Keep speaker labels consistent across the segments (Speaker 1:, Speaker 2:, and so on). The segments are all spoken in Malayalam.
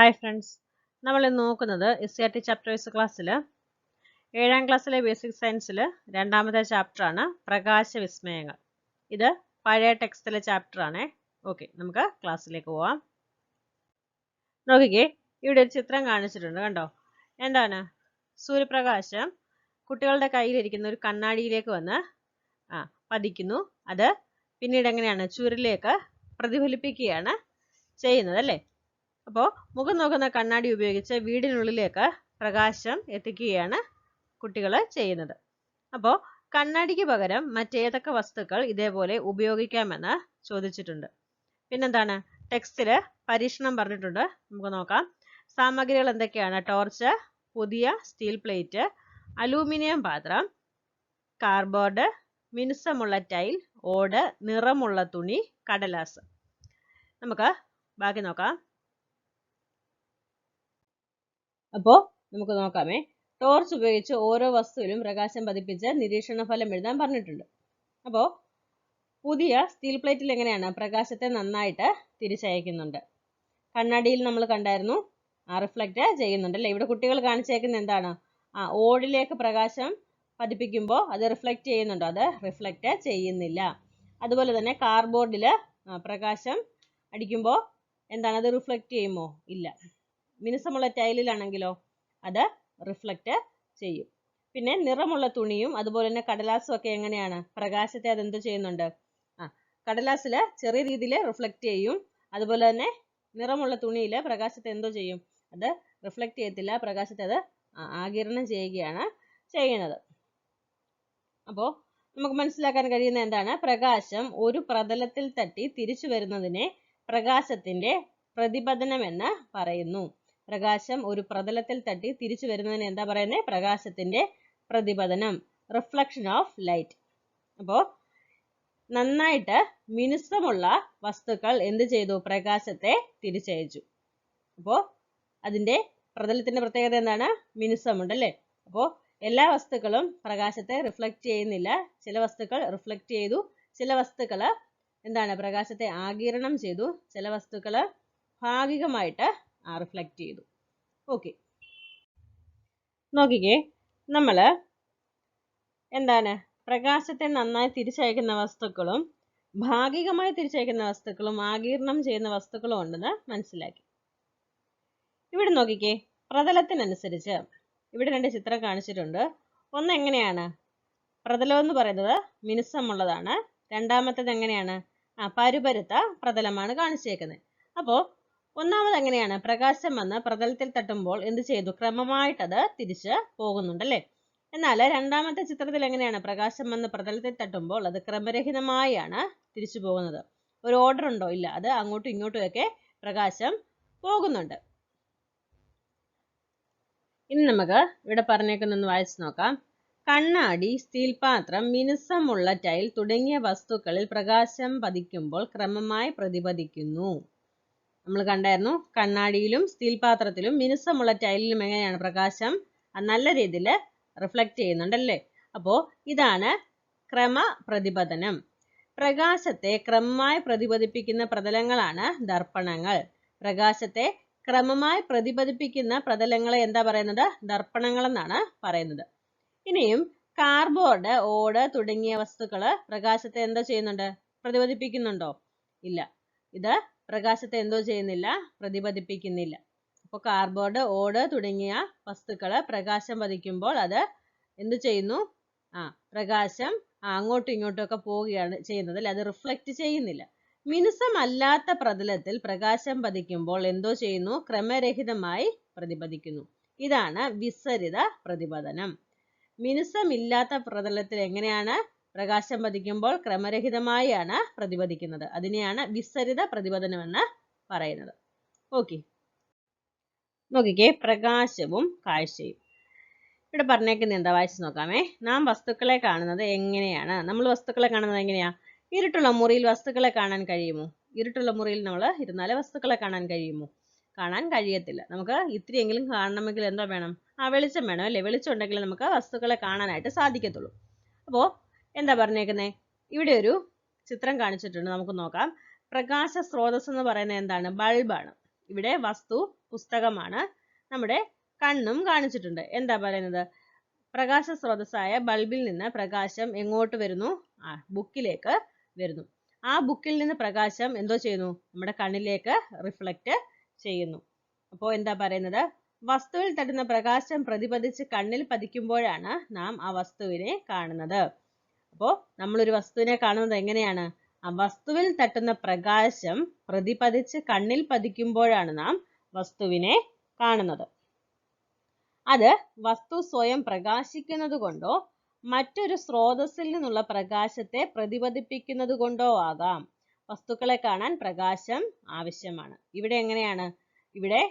Speaker 1: ഹായ് ഫ്രണ്ട്സ്, നമ്മൾ ഇന്ന് നോക്കുന്നത് SCRT ചാപ്റ്റർ വൈസ് ക്ലാസ്സിൽ 7ാം ക്ലാസ്സിലെ ബേസിക് സയൻസിൽ രണ്ടാമത്തെ ചാപ്റ്ററാണ് പ്രകാശവിസ്മയങ്ങൾ. ഇത് പഴയ ടെക്സ്റ്റിലെ ചാപ്റ്ററാണ്. ഓക്കെ, നമുക്ക് ക്ലാസ്സിലേക്ക് പോവാം. നോക്കിക്കേ, ഇവിടെ ഒരു ചിത്രം കാണിച്ചിട്ടുണ്ട്, കണ്ടോ? എന്താണ്? സൂര്യപ്രകാശം കുട്ടികളുടെ കയ്യിലിരിക്കുന്ന ഒരു കണ്ണാടിയിലേക്ക് വന്ന് പതിക്കുന്നു. അത് പിന്നീട് എങ്ങനെയാണ് ചുവരിലേക്ക് പ്രതിഫലിപ്പിക്കുകയാണ് ചെയ്യുന്നത്, അല്ലേ? അപ്പോൾ മുഖം നോക്കുന്ന കണ്ണാടി ഉപയോഗിച്ച് വീടിനുള്ളിലേക്ക് പ്രകാശം എത്തിക്കുകയാണ് കുട്ടികൾ ചെയ്യുന്നത്. അപ്പോൾ കണ്ണാടിക്ക് പകരം മറ്റേതൊക്കെ വസ്തുക്കൾ ഇതേപോലെ ഉപയോഗിക്കാമെന്ന് ചോദിച്ചിട്ടുണ്ട്. പിന്നെന്താണ്? ടെക്സ്റ്റിൽ പരീക്ഷണം പറഞ്ഞിട്ടുണ്ട്, നമുക്ക് നോക്കാം. സാമഗ്രികൾ എന്തൊക്കെയാണ്? ടോർച്ച്, പുതിയ സ്റ്റീൽ പ്ലേറ്റ്, അലൂമിനിയം പാത്രം, കാർഡ്ബോർഡ്, മിനുസമുള്ള ടൈൽ, ഓട്, നിറമുള്ള തുണി, കടലാസ്. നമുക്ക് ബാക്കി നോക്കാം. അപ്പോൾ നമുക്ക് നോക്കാമേ. ടോർച്ച് ഉപയോഗിച്ച് ഓരോ വസ്തുവിലും പ്രകാശം പതിപ്പിച്ച് നിരീക്ഷണ ഫലം എഴുതാൻ പറഞ്ഞിട്ടുണ്ട്. അപ്പോൾ പുതിയ സ്റ്റീൽ പ്ലേറ്റിൽ എങ്ങനെയാണ് പ്രകാശത്തെ നന്നായിട്ട് തിരിച്ചയക്കുന്നുണ്ട്. കണ്ണാടിയിൽ നമ്മൾ കണ്ടായിരുന്നു, റിഫ്ലക്റ്റ് ചെയ്യുന്നുണ്ട്, അല്ലേ? ഇവിടെ കുട്ടികൾ കാണിച്ചേക്കുന്ന എന്താണ്? ഓടിലേക്ക് പ്രകാശം പതിപ്പിക്കുമ്പോൾ അത് റിഫ്ലക്റ്റ് ചെയ്യുന്നുണ്ടോ? അത് റിഫ്ലക്റ്റ് ചെയ്യുന്നില്ല. അതുപോലെ തന്നെ കാർഡ്ബോർഡിൽ പ്രകാശം അടിക്കുമ്പോൾ എന്താണ്? അത് റിഫ്ലക്റ്റ് ചെയ്യുമോ? ഇല്ല. മിനുസമുള്ള ടൈലിലാണെങ്കിലോ അത് റിഫ്ലക്റ്റ് ചെയ്യും. പിന്നെ നിറമുള്ള തുണിയും അതുപോലെ തന്നെ കടലാസും ഒക്കെ എങ്ങനെയാണ്? പ്രകാശത്തെ അതെന്ത് ചെയ്യുന്നുണ്ട്? കടലാസിൽ ചെറിയ രീതിയിൽ റിഫ്ലക്റ്റ് ചെയ്യും. അതുപോലെ തന്നെ നിറമുള്ള തുണിയിൽ പ്രകാശത്തെ എന്തോ ചെയ്യും? അത് റിഫ്ലക്റ്റ് ചെയ്യത്തില്ല, പ്രകാശത്തെ അത് ആഗിരണം ചെയ്യുകയാണ് ചെയ്യുന്നത്. അപ്പോൾ നമുക്ക് മനസ്സിലാക്കാൻ കഴിയുന്ന എന്താണ്? പ്രകാശം ഒരു പ്രതലത്തിൽ തട്ടി തിരിച്ചു വരുന്നതിനെ പ്രകാശത്തിന്റെ പ്രതിപതനം എന്ന് പറയുന്നു. പ്രകാശം ഒരു പ്രതലത്തിൽ തട്ടി തിരിച്ചു വരുന്നതിന് എന്താ പറയുന്നത്? പ്രകാശത്തിന്റെ പ്രതിപതനം, റിഫ്ലക്ഷൻ ഓഫ് ലൈറ്റ്. അപ്പോൾ നന്നായിട്ട് മിനുസമുള്ള വസ്തുക്കൾ എന്ത് ചെയ്തു? പ്രകാശത്തെ തിരിച്ചയച്ചു. അപ്പോൾ അതിന്റെ പ്രതലത്തിന്റെ പ്രത്യേകത എന്താണ്? മിനുസമുണ്ട്, അല്ലേ? അപ്പോൾ എല്ലാ വസ്തുക്കളും പ്രകാശത്തെ റിഫ്ലക്റ്റ് ചെയ്യുന്നില്ല. ചില വസ്തുക്കൾ റിഫ്ലക്റ്റ് ചെയ്തു, ചില വസ്തുക്കൾ എന്താണ്? പ്രകാശത്തെ ആഗിരണം ചെയ്തു, ചില വസ്തുക്കൾ ഭാഗികമായിട്ട് റിഫ്ലക്റ്റ് ചെയ്തു. ഓക്കെ, നോക്കിക്കേ, നമ്മൾ എന്താണ്? പ്രകാശത്തെ നന്നായി തിരിച്ചയക്കുന്ന വസ്തുക്കളും ഭാഗികമായി തിരിച്ചയക്കുന്ന വസ്തുക്കളും ആഗിരണം ചെയ്യുന്ന വസ്തുക്കളും ഉണ്ടെന്ന് മനസ്സിലാക്കി. ഇവിടെ നോക്കിക്കേ, പ്രതലത്തിനനുസരിച്ച് ഇവിടെ രണ്ട് ചിത്രം കാണിച്ചിട്ടുണ്ട്. ഒന്ന് എങ്ങനെയാണ്? പ്രതലം എന്ന് പറയുന്നത് മിനുസമുള്ളതാണ്. രണ്ടാമത്തേത് എങ്ങനെയാണ്? പരുപരുത്ത പ്രതലമാണ് കാണിച്ചേക്കുന്നത്. അപ്പോൾ ഒന്നാമത് എങ്ങനെയാണ്? പ്രകാശം വന്ന് പ്രതലത്തിൽ തട്ടുമ്പോൾ എന്ത് ചെയ്തു? ക്രമമായിട്ടത് തിരിച്ച് പോകുന്നുണ്ട്, അല്ലേ? എന്നാൽ രണ്ടാമത്തെ ചിത്രത്തിൽ എങ്ങനെയാണ്? പ്രകാശം വന്ന് പ്രതലത്തിൽ തട്ടുമ്പോൾ അത് ക്രമരഹിതമായാണ് തിരിച്ചു പോകുന്നത്. ഒരു ഓർഡർ ഉണ്ടോ? ഇല്ല. അത് അങ്ങോട്ടും ഇങ്ങോട്ടും ഒക്കെ പ്രകാശം പോകുന്നുണ്ട്. ഇനി നമുക്ക് ഇവിടെ പറഞ്ഞേക്കുന്നൊന്ന് വായിച്ചു നോക്കാം. കണ്ണാടി, സ്റ്റീൽ പാത്രം, മിനുസമുള്ള ടൈൽ തുടങ്ങിയ വസ്തുക്കളിൽ പ്രകാശം പതിക്കുമ്പോൾ ക്രമമായി പ്രതിപദിക്കുന്നു. നമ്മൾ കണ്ടായിരുന്നു, കണ്ണാടിയിലും സ്റ്റീൽ പാത്രത്തിലും മിനുസമുള്ള ടൈലിലും എങ്ങനെയാണ് പ്രകാശം നല്ല രീതിയിൽ റിഫ്ലക്റ്റ് ചെയ്യുന്നുണ്ടല്ലേ? അപ്പോൾ ഇതാണ് ക്രമ പ്രതിപതനം. പ്രകാശത്തെ ക്രമമായി പ്രതിപദിപ്പിക്കുന്ന പ്രതലങ്ങളാണ് ദർപ്പണങ്ങൾ. പ്രകാശത്തെ ക്രമമായി പ്രതിപദിപ്പിക്കുന്ന പ്രതലങ്ങളെ എന്താ പറയുന്നത്? ദർപ്പണങ്ങൾ എന്നാണ് പറയുന്നത്. ഇനിയും കാർഡ്ബോർഡ്, ഓട് തുടങ്ങിയ വസ്തുക്കൾ പ്രകാശത്തെ എന്തോ ചെയ്യുന്നുണ്ട്? പ്രതിപദിപ്പിക്കുന്നുണ്ടോ? ഇല്ല. ഇത് പ്രകാശത്തെ എന്തോ ചെയ്യുന്നില്ല? പ്രതിപദിപ്പിക്കുന്നില്ല. അപ്പോൾ കാർഡ്ബോർഡ്, ഓട് തുടങ്ങിയ വസ്തുക്കൾ പ്രകാശം പതിക്കുമ്പോൾ അത് എന്ത് ചെയ്യുന്നു? പ്രകാശം അങ്ങോട്ടും ഇങ്ങോട്ടും ഒക്കെ പോവുകയാണ് ചെയ്യുന്നത്, അല്ലെ? അത് റിഫ്ലക്റ്റ് ചെയ്യുന്നില്ല. മിനുസമല്ലാത്ത പ്രതലത്തിൽ പ്രകാശം പതിക്കുമ്പോൾ എന്തോ ചെയ്യുന്നു? ക്രമരഹിതമായി പ്രതിപദിക്കുന്നു. ഇതാണ് വിസരിത പ്രതിപതനം. മിനുസമില്ലാത്ത പ്രതലത്തിൽ എങ്ങനെയാണ് പ്രകാശം പതിക്കുമ്പോൾ? ക്രമരഹിതമായാണ് പ്രതിപദിക്കുന്നത്. അതിനെയാണ് വിസരിത പ്രതിപതനം എന്ന് പറയുന്നത്. ഓക്കെ, നോക്കിക്കേ, പ്രകാശവും കാഴ്ചയും. ഇവിടെ പറഞ്ഞേക്കുന്നത് എന്താ? വായിച്ചു നോക്കാമേ. നാം വസ്തുക്കളെ കാണുന്നത് എങ്ങനെയാണ്? നമ്മൾ വസ്തുക്കളെ കാണുന്നത് എങ്ങനെയാ? ഇരുട്ടുള്ള മുറിയിൽ വസ്തുക്കളെ കാണാൻ കഴിയുമോ? ഇരുട്ടുള്ള മുറിയിൽ നമ്മൾ ഇരുന്നാലേ വസ്തുക്കളെ കാണാൻ കഴിയുമോ? കാണാൻ കഴിയത്തില്ല. നമുക്ക് ഇത്തിരിയെങ്കിലും കാണണമെങ്കിൽ എന്താ വേണം? വെളിച്ചം വേണം, അല്ലേ? വെളിച്ചം ഉണ്ടെങ്കിൽ നമുക്ക് വസ്തുക്കളെ കാണാനായിട്ട് സാധിക്കത്തുള്ളൂ. അപ്പോൾ എന്താ പറഞ്ഞേക്കുന്നത്? ഇവിടെ ഒരു ചിത്രം കാണിച്ചിട്ടുണ്ട്, നമുക്ക് നോക്കാം. പ്രകാശ സ്രോതസ് എന്ന് പറയുന്നത് എന്താണ്? ബൾബാണ്. ഇവിടെ വസ്തു പുസ്തകമാണ്, നമ്മുടെ കണ്ണും കാണിച്ചിട്ടുണ്ട്. എന്താ പറയുന്നത്? പ്രകാശ സ്രോതസ്സായ ബൾബിൽ നിന്ന് പ്രകാശം എങ്ങോട്ട് വരുന്നു? ബുക്കിലേക്ക് വരുന്നു. ആ ബുക്കിൽ നിന്ന് പ്രകാശം എന്തോ ചെയ്യുന്നു? നമ്മുടെ കണ്ണിലേക്ക് റിഫ്ലക്റ്റ് ചെയ്യുന്നു. അപ്പോൾ എന്താ പറയുന്നത്? വസ്തുവിൽ തട്ടുന്ന പ്രകാശം പ്രതിപതിച്ച് കണ്ണിൽ പതിക്കുമ്പോഴാണ് നാം ആ വസ്തുവിനെ കാണുന്നത്. അപ്പോൾ നമ്മളൊരു വസ്തുവിനെ കാണുന്നത് എങ്ങനെയാണ്? ആ വസ്തുവിൽ തട്ടുന്ന പ്രകാശം പ്രതിപതിച്ച് കണ്ണിൽ പതിക്കുമ്പോഴാണ് നാം വസ്തുവിനെ കാണുന്നത്. അത് വസ്തു സ്വയം പ്രകാശിക്കുന്നത് കൊണ്ടോ മറ്റൊരു സ്രോതസ്സിൽ നിന്നുള്ള പ്രകാശത്തെ പ്രതിപതിപ്പിക്കുന്നത് കൊണ്ടോ ആകാം. വസ്തുക്കളെ കാണാൻ പ്രകാശം ആവശ്യമാണ്. ഇവിടെ എങ്ങനെയാണ്? ഇവിടെ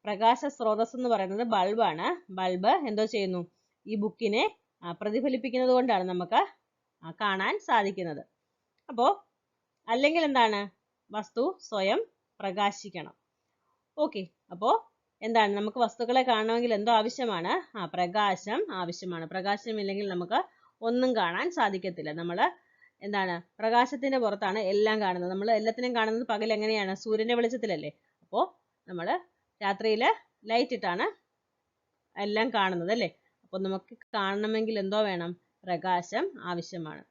Speaker 1: പ്രകാശ സ്രോതസ് എന്ന് പറയുന്നത് ബൾബാണ്. ബൾബ് എന്തോ ചെയ്യുന്നു? ഈ ബുക്കിനെ പ്രതിഫലിപ്പിക്കുന്നത് കൊണ്ടാണ് നമുക്ക് കാണാൻ സാധിക്കുന്നത്. അപ്പോൾ അല്ലെങ്കിൽ എന്താണ്? വസ്തു സ്വയം പ്രകാശിക്കണം. ഓക്കെ, അപ്പോൾ എന്താണ്? നമുക്ക് വസ്തുക്കളെ കാണണമെങ്കിൽ എന്തോ ആവശ്യമാണ്? പ്രകാശം ആവശ്യമാണ്. പ്രകാശമില്ലെങ്കിൽ നമുക്ക് ഒന്നും കാണാൻ സാധിക്കത്തില്ല. നമ്മൾ എന്താണ്? പ്രകാശത്തിന്റെ പുറത്താണ് എല്ലാം കാണുന്നത്. നമ്മൾ എല്ലാത്തിനെയും കാണുന്നത് പകൽ എങ്ങനെയാണ്? സൂര്യന്റെ വെളിച്ചത്തിലല്ലേ. അപ്പോൾ നമ്മൾ രാത്രിയിൽ ലൈറ്റ് ഇട്ടാണ് എല്ലാം കാണുന്നത് അല്ലേ. അപ്പോൾ നമുക്ക് കാണണമെങ്കിൽ എന്തോ വേണം? പ്രകാശം ആവശ്യമാണ്.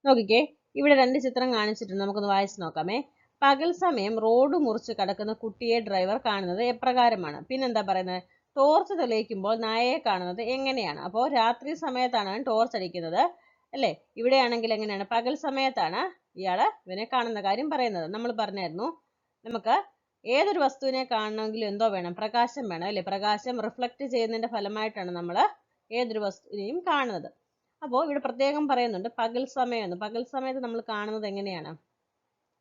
Speaker 1: നോക്കിക്കേ, ഇവിടെ 2 ചിത്രം കാണിച്ചിട്ടുണ്ട്. നമുക്കൊന്ന് വായിച്ച് നോക്കാമേ. പകൽ സമയം റോഡ് മുറിച്ച് കടക്കുന്ന കുട്ടിയെ ഡ്രൈവർ കാണുന്നത് എപ്രകാരമാണ്? പിന്നെന്താ പറയുന്നത്? ടോർച്ച് തെളിയിക്കുമ്പോൾ നായയെ കാണുന്നത് എങ്ങനെയാണ്? അപ്പോൾ രാത്രി സമയത്താണ് ടോർച്ച് അടിക്കുന്നത് അല്ലേ. ഇവിടെയാണെങ്കിൽ എങ്ങനെയാണ്? പകൽ സമയത്താണ് ഇവനെ കാണുന്ന കാര്യം പറയുന്നത്. നമ്മൾ പറഞ്ഞായിരുന്നു, നമുക്ക് ഏതൊരു വസ്തുവിനെ കാണണമെങ്കിലും എന്തോ വേണം? പ്രകാശം വേണം അല്ലേ. പ്രകാശം റിഫ്ലക്റ്റ് ചെയ്യുന്നതിന്റെ ഫലമായിട്ടാണ് നമ്മൾ ഏതൊരു വസ്തുവിനെയും കാണുന്നത്. അപ്പോൾ ഇവിടെ പ്രത്യേകം പറയുന്നുണ്ട് പകൽ സമയം. പകൽ സമയത്ത് നമ്മൾ കാണുന്നത് എങ്ങനെയാണ്?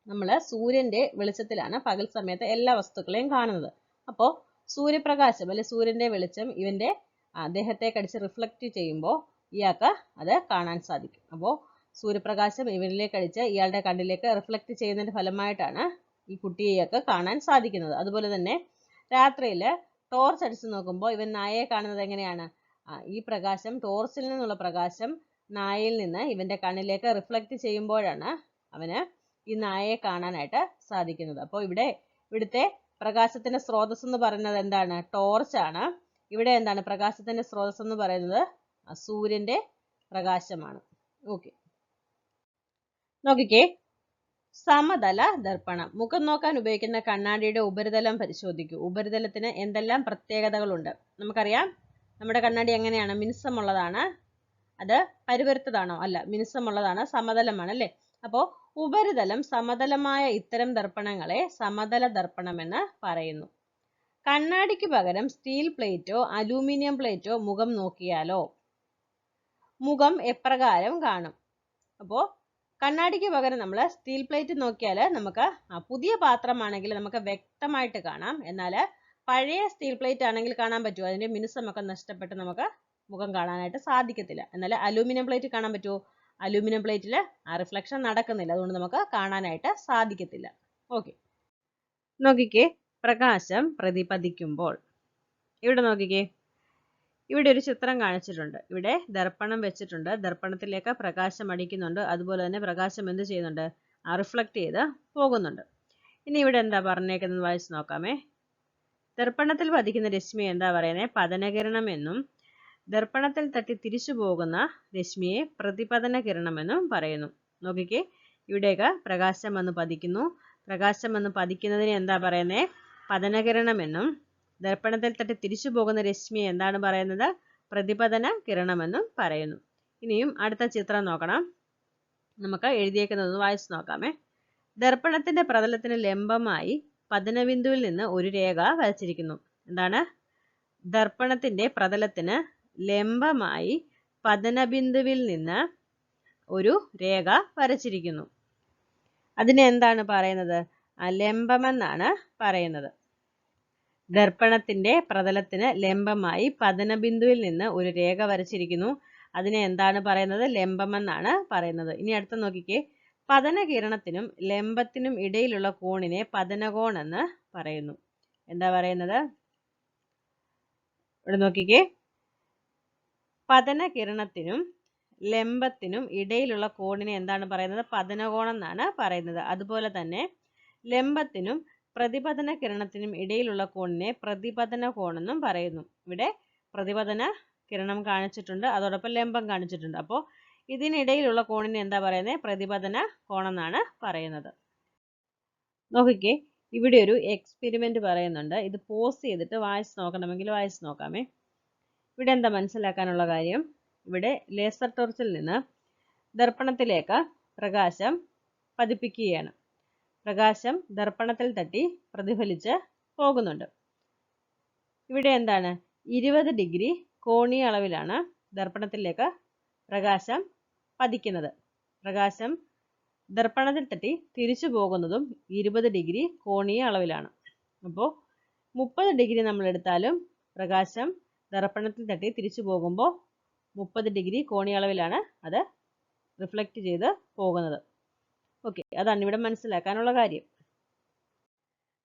Speaker 1: നമ്മൾ സൂര്യന്റെ വെളിച്ചത്തിലാണ് പകൽ സമയത്ത് എല്ലാ വസ്തുക്കളെയും കാണുന്നത്. അപ്പോൾ സൂര്യപ്രകാശം അല്ലെ സൂര്യന്റെ വെളിച്ചം ഇവന്റെ ദേഹത്തെ കടിച്ച് റിഫ്ലക്റ്റ് ചെയ്യുമ്പോൾ ഇയാൾക്ക് അത് കാണാൻ സാധിക്കും. അപ്പോൾ സൂര്യപ്രകാശം ഇവനിലേക്ക് അടിച്ച് ഇയാളുടെ കണ്ണിലേക്ക് റിഫ്ലക്റ്റ് ചെയ്യുന്നതിന്റെ ഫലമായിട്ടാണ് ഈ കുട്ടിയെ ഇയാൾക്ക് കാണാൻ സാധിക്കുന്നത്. അതുപോലെ തന്നെ രാത്രിയിൽ ടോർച്ച് അടിച്ച് നോക്കുമ്പോൾ ഇവൻ നായയെ കാണുന്നത് എങ്ങനെയാണ്? ഈ പ്രകാശം, ടോർച്ചിൽ നിന്നുള്ള പ്രകാശം നായയിൽ നിന്ന് ഇവന്റെ കണ്ണിലേക്ക് റിഫ്ലക്റ്റ് ചെയ്യുമ്പോഴാണ് അവന് ഈ നായയെ കാണാനായിട്ട് സാധിക്കുന്നത്. അപ്പോൾ ഇവിടുത്തെ പ്രകാശത്തിന്റെ സ്രോതസ് എന്ന് പറയുന്നത് എന്താണ്? ടോർച്ചാണ്. ഇവിടെ എന്താണ്? പ്രകാശത്തിന്റെ സ്രോതസ് എന്ന് പറയുന്നത് സൂര്യന്റെ പ്രകാശമാണ്. ഓക്കെ, നോക്കിക്കേ, സമതല ദർപ്പണം. മുഖം നോക്കാൻ ഉപയോഗിക്കുന്ന കണ്ണാടിയുടെ ഉപരിതലം പരിശോധിക്കൂ. ഉപരിതലത്തിന് എന്തെല്ലാം പ്രത്യേകതകളുണ്ട്? നമുക്കറിയാം, നമ്മുടെ കണ്ണാടി എങ്ങനെയാണ്? മിനുസമുള്ളതാണ്. അത് പരുപരുത്തതാണോ? അല്ല, മിനുസമുള്ളതാണ്, സമതലമാണ് അല്ലേ. അപ്പോൾ ഉപരിതലം സമതലമായ ഇത്തരം ദർപ്പണങ്ങളെ സമതല ദർപ്പണം എന്ന് പറയുന്നു. കണ്ണാടിക്ക് പകരം സ്റ്റീൽ പ്ലേറ്റോ അലൂമിനിയം പ്ലേറ്റോ മുഖം നോക്കിയാലോ മുഖം എപ്രകാരം കാണും? അപ്പോൾ കണ്ണാടിക്ക് പകരം നമ്മൾ സ്റ്റീൽ പ്ലേറ്റ് നോക്കിയാൽ നമുക്ക് പുതിയ പാത്രമാണെങ്കിൽ നമുക്ക് വ്യക്തമായിട്ട് കാണാം. എന്നാൽ പഴയ സ്റ്റീൽ പ്ലേറ്റ് ആണെങ്കിൽ കാണാൻ പറ്റുമോ? അതിന്റെ മിനുസമൊക്കെ നഷ്ടപ്പെട്ട് നമുക്ക് മുഖം കാണാനായിട്ട് സാധിക്കത്തില്ല. എന്നാൽ അലൂമിനിയം പ്ലേറ്റ് കാണാൻ പറ്റുമോ? അലൂമിനിയം പ്ലേറ്റിൽ റിഫ്ലക്ഷൻ നടക്കുന്നില്ല, അതുകൊണ്ട് നമുക്ക് കാണാനായിട്ട് സാധിക്കത്തില്ല. ഓക്കെ, നോക്കിക്കേ, പ്രകാശം പ്രതിപതിക്കുമ്പോൾ. ഇവിടെ നോക്കിക്കേ, ഇവിടെ ഒരു ചിത്രം കാണിച്ചിട്ടുണ്ട്. ഇവിടെ ദർപ്പണം വെച്ചിട്ടുണ്ട്. ദർപ്പണത്തിലേക്ക് പ്രകാശം അടിക്കുന്നുണ്ട്. അതുപോലെ തന്നെ പ്രകാശം എന്ത് ചെയ്യുന്നുണ്ട്? റിഫ്ലക്റ്റ് ചെയ്ത് പോകുന്നുണ്ട്. ഇനി ഇവിടെ എന്താ പറഞ്ഞേക്കുന്നത് വായിച്ച് നോക്കാമേ. ദർപ്പണത്തിൽ പതിക്കുന്ന രശ്മി എന്താ പറയുന്നത്? പതനകിരണം എന്നും ദർപ്പണത്തിൽ തട്ടി തിരിച്ചു പോകുന്ന രശ്മിയെ പ്രതിപതന കിരണമെന്നും പറയുന്നു. നോക്കിക്കേ, ഇവിടേക്ക് പ്രകാശം വന്ന് പതിക്കുന്നു. പ്രകാശം വന്ന് പതിക്കുന്നതിന് എന്താ പറയുന്നത്? പതനകിരണം എന്നും ദർപ്പണത്തിൽ തട്ടി തിരിച്ചു പോകുന്ന രശ്മിയെ എന്താണ് പറയുന്നത്? പ്രതിപതന കിരണമെന്നും പറയുന്നു. ഇനിയും അടുത്ത ചിത്രം നോക്കണം. നമുക്ക് എഴുതിയേക്കുന്നത് വായിച്ചു നോക്കാമേ. ദർപ്പണത്തിന്റെ പ്രതലത്തിന് ലംബമായി പതനബിന്ദുവിൽ നിന്ന് ഒരു രേഖ വരച്ചിരിക്കുന്നു. എന്താണ്? ദർപ്പണത്തിന്റെ പ്രതലത്തിന് ലംബമായി പതനബിന്ദുവിൽ നിന്ന് ഒരു രേഖ വരച്ചിരിക്കുന്നു. അതിനെ എന്താണ് പറയുന്നത്? ലംബമെന്നാണ് പറയുന്നത്. ദർപ്പണത്തിന്റെ പ്രതലത്തിന് ലംബമായി പതനബിന്ദുവിൽ നിന്ന് ഒരു രേഖ വരച്ചിരിക്കുന്നു. അതിനെ എന്താണ് പറയുന്നത്? ലംബമെന്നാണ് പറയുന്നത്. ഇനി അടുത്ത നോക്കിക്കേ, പതനകിരണത്തിനും ലംബത്തിനും ഇടയിലുള്ള കോണിനെ പതനകോൺ എന്ന് പറയുന്നു. എന്താ പറയുന്നത്? ഇവിടെ നോക്കിക്കേ, പതനകിരണത്തിനും ലംബത്തിനും ഇടയിലുള്ള കോണിനെ എന്താണ് പറയുന്നത്? പതനകോൺ എന്നാണ് പറയുന്നത്. അതുപോലെ തന്നെ ലംബത്തിനും പ്രതിപതന കിരണത്തിനും ഇടയിലുള്ള കോണിനെ പ്രതിപതന കോണെന്നും പറയുന്നു. ഇവിടെ പ്രതിപതന കിരണം കാണിച്ചിട്ടുണ്ട്, അതോടൊപ്പം ലംബം കാണിച്ചിട്ടുണ്ട്. അപ്പോൾ ഇതിനിടയിലുള്ള കോണിനെ എന്താ പറയുന്നത്? പ്രതിപതന കോണെന്നാണ് പറയുന്നത്. നോക്കിക്കേ, ഇവിടെ ഒരു എക്സ്പെരിമെന്റ് പറയുന്നുണ്ട്. ഇത് പോസ് ചെയ്തിട്ട് വായിച്ച് നോക്കണമെങ്കിൽ വായിച്ച് നോക്കാമേ. ഇവിടെ എന്താ മനസ്സിലാക്കാനുള്ള കാര്യം? ഇവിടെ ലേസർ ടോർച്ചിൽ നിന്ന് ദർപ്പണത്തിലേക്ക് പ്രകാശം പതിപ്പിക്കുകയാണ്. പ്രകാശം ദർപ്പണത്തിൽ തട്ടി പ്രതിഫലിച്ച് പോകുന്നുണ്ട്. ഇവിടെ എന്താണ്? 20 ഡിഗ്രി കോണീയ അളവിലാണ് ദർപ്പണത്തിലേക്ക് പ്രകാശം പതിക്കുന്നത്. പ്രകാശം ദർപ്പണത്തിൽ തട്ടി തിരിച്ചു പോകുന്നതും 20 ഡിഗ്രി കോണീയ അളവിലാണ്. അപ്പോൾ 30 ഡിഗ്രി നമ്മൾ എടുത്താലും പ്രകാശം ദർപ്പണത്തിൽ തട്ടി തിരിച്ചു പോകുമ്പോൾ 30 ഡിഗ്രി കോണീയ അളവിലാണ് അത് റിഫ്ലക്റ്റ് ചെയ്ത് പോകുന്നത്. ഓക്കെ, അതാണ് ഇവിടെ മനസ്സിലാക്കാനുള്ള കാര്യം.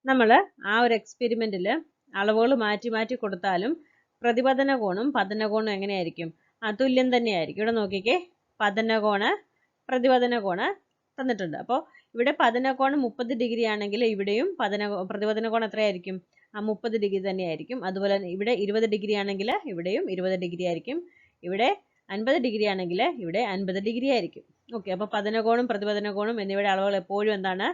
Speaker 1: നമ്മൾ ആ ഒരു എക്സ്പെരിമെന്റിൽ അളവുകൾ മാറ്റി മാറ്റി കൊടുത്താലും പ്രതിപതന കോണും പതന കോണും എങ്ങനെയായിരിക്കും? തുല്യം തന്നെയായിരിക്കും. ഇവിടെ നോക്കിക്കേ, പതന കോണ് പ്രതിപതന കോണ് തന്നിട്ടുണ്ട്. അപ്പോൾ ഇവിടെ പതന കോൺ 30 ഡിഗ്രി ആണെങ്കിൽ ഇവിടെയും പ്രതിപതന കോൺ എത്രയായിരിക്കും? 30 ഡിഗ്രി തന്നെയായിരിക്കും. അതുപോലെ ഇവിടെ 20 ഡിഗ്രി ആണെങ്കിൽ ഇവിടെയും 20 ഡിഗ്രി ആയിരിക്കും. ഇവിടെ 50 ഡിഗ്രി ആണെങ്കിൽ ഇവിടെ 50 ഡിഗ്രി ആയിരിക്കും. ഓക്കെ, അപ്പോൾ പതന കോണും പ്രതിപതന കോണും എന്നിവയുടെ അളവുകൾ എപ്പോഴും എന്താണ്?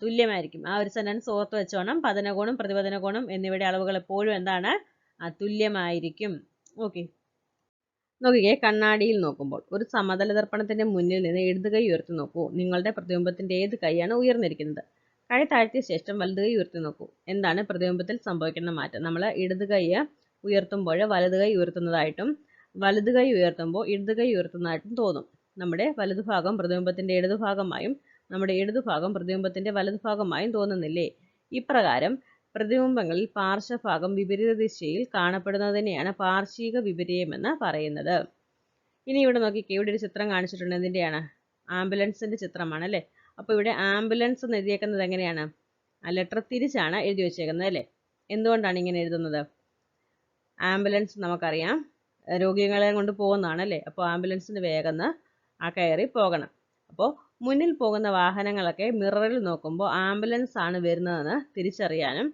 Speaker 1: തുല്യമായിരിക്കും. ആ ഒരു സെന്റൻസ് ഓർത്ത് വെച്ചോണം. പതന കോണും പ്രതിപതന കോണും എന്നിവയുടെ അളവുകൾ എപ്പോഴും എന്താണ്? തുല്യമായിരിക്കും. ഓക്കെ, നോക്കിക്കേ, കണ്ണാടിയിൽ നോക്കുമ്പോൾ ഒരു സമതല ദർപ്പണത്തിന്റെ മുന്നിൽ നിന്ന് ഇടത് കൈ ഉയർത്തി നോക്കൂ. നിങ്ങളുടെ പ്രതിബിംബത്തിന്റെ ഏത് കൈയാണ് ഉയർന്നിരിക്കുന്നത്? കൈ താഴ്ത്തിയ ശേഷം വലത് കൈ ഉയർത്തി നോക്കൂ. എന്താണ് പ്രതിബിംബത്തിൽ സംഭവിക്കുന്ന മാറ്റം? നമ്മൾ ഇടത് കൈ ഉയർത്തുമ്പോൾ വലത് കൈ ഉയർത്തുന്നതായിട്ടും വലത് കൈ ഉയർത്തുമ്പോൾ ഇടത് കൈ ഉയർത്തുന്നതായിട്ടും തോന്നും. നമ്മുടെ വലതുഭാഗം പ്രതിബിംബത്തിന്റെ ഇടതുഭാഗമായും നമ്മുടെ ഇടതുഭാഗം പ്രതിബിംബത്തിന്റെ വലതുഭാഗമായും തോന്നുന്നില്ലേ? ഇപ്രകാരം പ്രതിബിംബങ്ങളിൽ പാർശ്വഭാഗം വിപരീത ദിശയിൽ കാണപ്പെടുന്നതിനെയാണ് പാർശ്വിക വിപര്യം എന്ന് പറയുന്നത്. ഇനി ഇവിടെ നോക്കിക്കേ, ഇവിടെ ഒരു ചിത്രം കാണിച്ചിട്ടുണ്ട്. എന്തിൻ്റെയാണ്? ആംബുലൻസിന്റെ ചിത്രമാണ് അല്ലേ? അപ്പോൾ ഇവിടെ ആംബുലൻസ് എന്ന് എഴുതിയേക്കുന്നത് എങ്ങനെയാണ്? ലെറ്റർ തിരിച്ചാണ് എഴുതി വെച്ചേക്കുന്നത് അല്ലേ? എന്തുകൊണ്ടാണ് ഇങ്ങനെ എഴുതുന്നത്? ആംബുലൻസ് നമുക്കറിയാം രോഗികളെ കൊണ്ട് പോകുന്നതാണ് അല്ലേ? അപ്പോൾ ആംബുലൻസിന് വേഗം കയറി പോകണം. അപ്പോൾ മുന്നിൽ പോകുന്ന വാഹനങ്ങളൊക്കെ മിററിൽ നോക്കുമ്പോൾ ആംബുലൻസ് ആണ് വരുന്നതെന്ന് തിരിച്ചറിയാനും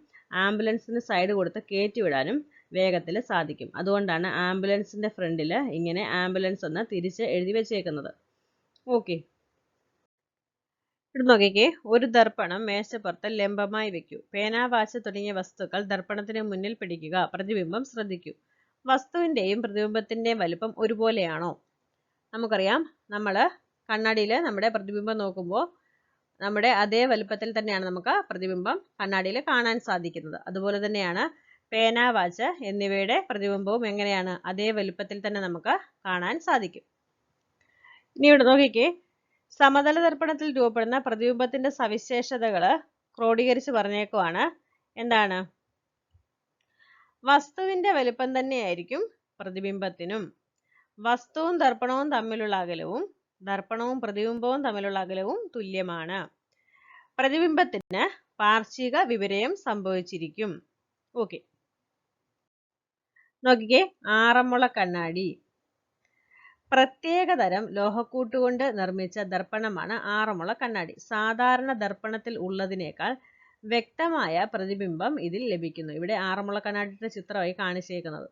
Speaker 1: ആംബുലൻസിന് സൈഡ് കൊടുത്ത് കയറ്റിവിടാനും വേഗത്തിൽ സാധിക്കും. അതുകൊണ്ടാണ് ആംബുലൻസിന്റെ ഫ്രണ്ടിൽ ഇങ്ങനെ ആംബുലൻസ് എന്ന് തിരിച്ച് എഴുതി വെച്ചേക്കുന്നത്. ഓക്കെ, ഇവിടെ നോക്കിക്കേ, ഒരു ദർപ്പണം മേശപ്പുറത്ത് ലംബമായി വെക്കൂ. പേന, വാച്ച് തുടങ്ങിയ വസ്തുക്കൾ ദർപ്പണത്തിന് മുന്നിൽ പിടിക്കുക. പ്രതിബിംബം ശ്രദ്ധിക്കൂ. വസ്തുവിന്റെയും പ്രതിബിംബത്തിന്റെയും വലുപ്പം ഒരുപോലെയാണോ? നമുക്കറിയാം, നമ്മൾ കണ്ണാടിയിൽ നമ്മുടെ പ്രതിബിംബം നോക്കുമ്പോൾ നമ്മുടെ അതേ വലുപ്പത്തിൽ തന്നെയാണ് നമുക്ക് പ്രതിബിംബം കണ്ണാടിയിൽ കാണാൻ സാധിക്കുന്നത്. അതുപോലെ തന്നെയാണ് പേന, വാച്ച് എന്നിവയുടെ പ്രതിബിംബവും എങ്ങനെയാണ്? അതേ വലുപ്പത്തിൽ തന്നെ നമുക്ക് കാണാൻ സാധിക്കും. ഇനി ഇവിടെ നോക്കിക്കേ, സമതല ദർപ്പണത്തിൽ രൂപപ്പെടുന്ന പ്രതിബിംബത്തിന്റെ സവിശേഷതകൾ ക്രോഡീകരിച്ച് പറഞ്ഞേക്കുവാണ്. എന്താണ്? വസ്തുവിന്റെ വലുപ്പം തന്നെയായിരിക്കും പ്രതിബിംബത്തിനും. വസ്തുവും ദർപ്പണവും തമ്മിലുള്ള അകലവും ദർപ്പണവും പ്രതിബിംബവും തമ്മിലുള്ള അകലവും തുല്യമാണ്. പ്രതിബിംബത്തിന് പാർശ്വിക വിപര്യം സംഭവിച്ചിരിക്കും. ഓക്കെ, നോക്കിക്കേ, ആറന്മുള കണ്ണാടി. പ്രത്യേകതരം ലോഹക്കൂട്ടുകൊണ്ട് നിർമ്മിച്ച ദർപ്പണമാണ് ആറന്മുള കണ്ണാടി. സാധാരണ ദർപ്പണത്തിൽ ഉള്ളതിനേക്കാൾ വ്യക്തമായ പ്രതിബിംബം ഇതിൽ ലഭിക്കുന്നു. ഇവിടെ ആറന്മുള കണ്ണാടിയുടെ ചിത്രമായി കാണിച്ചേക്കുന്നത്.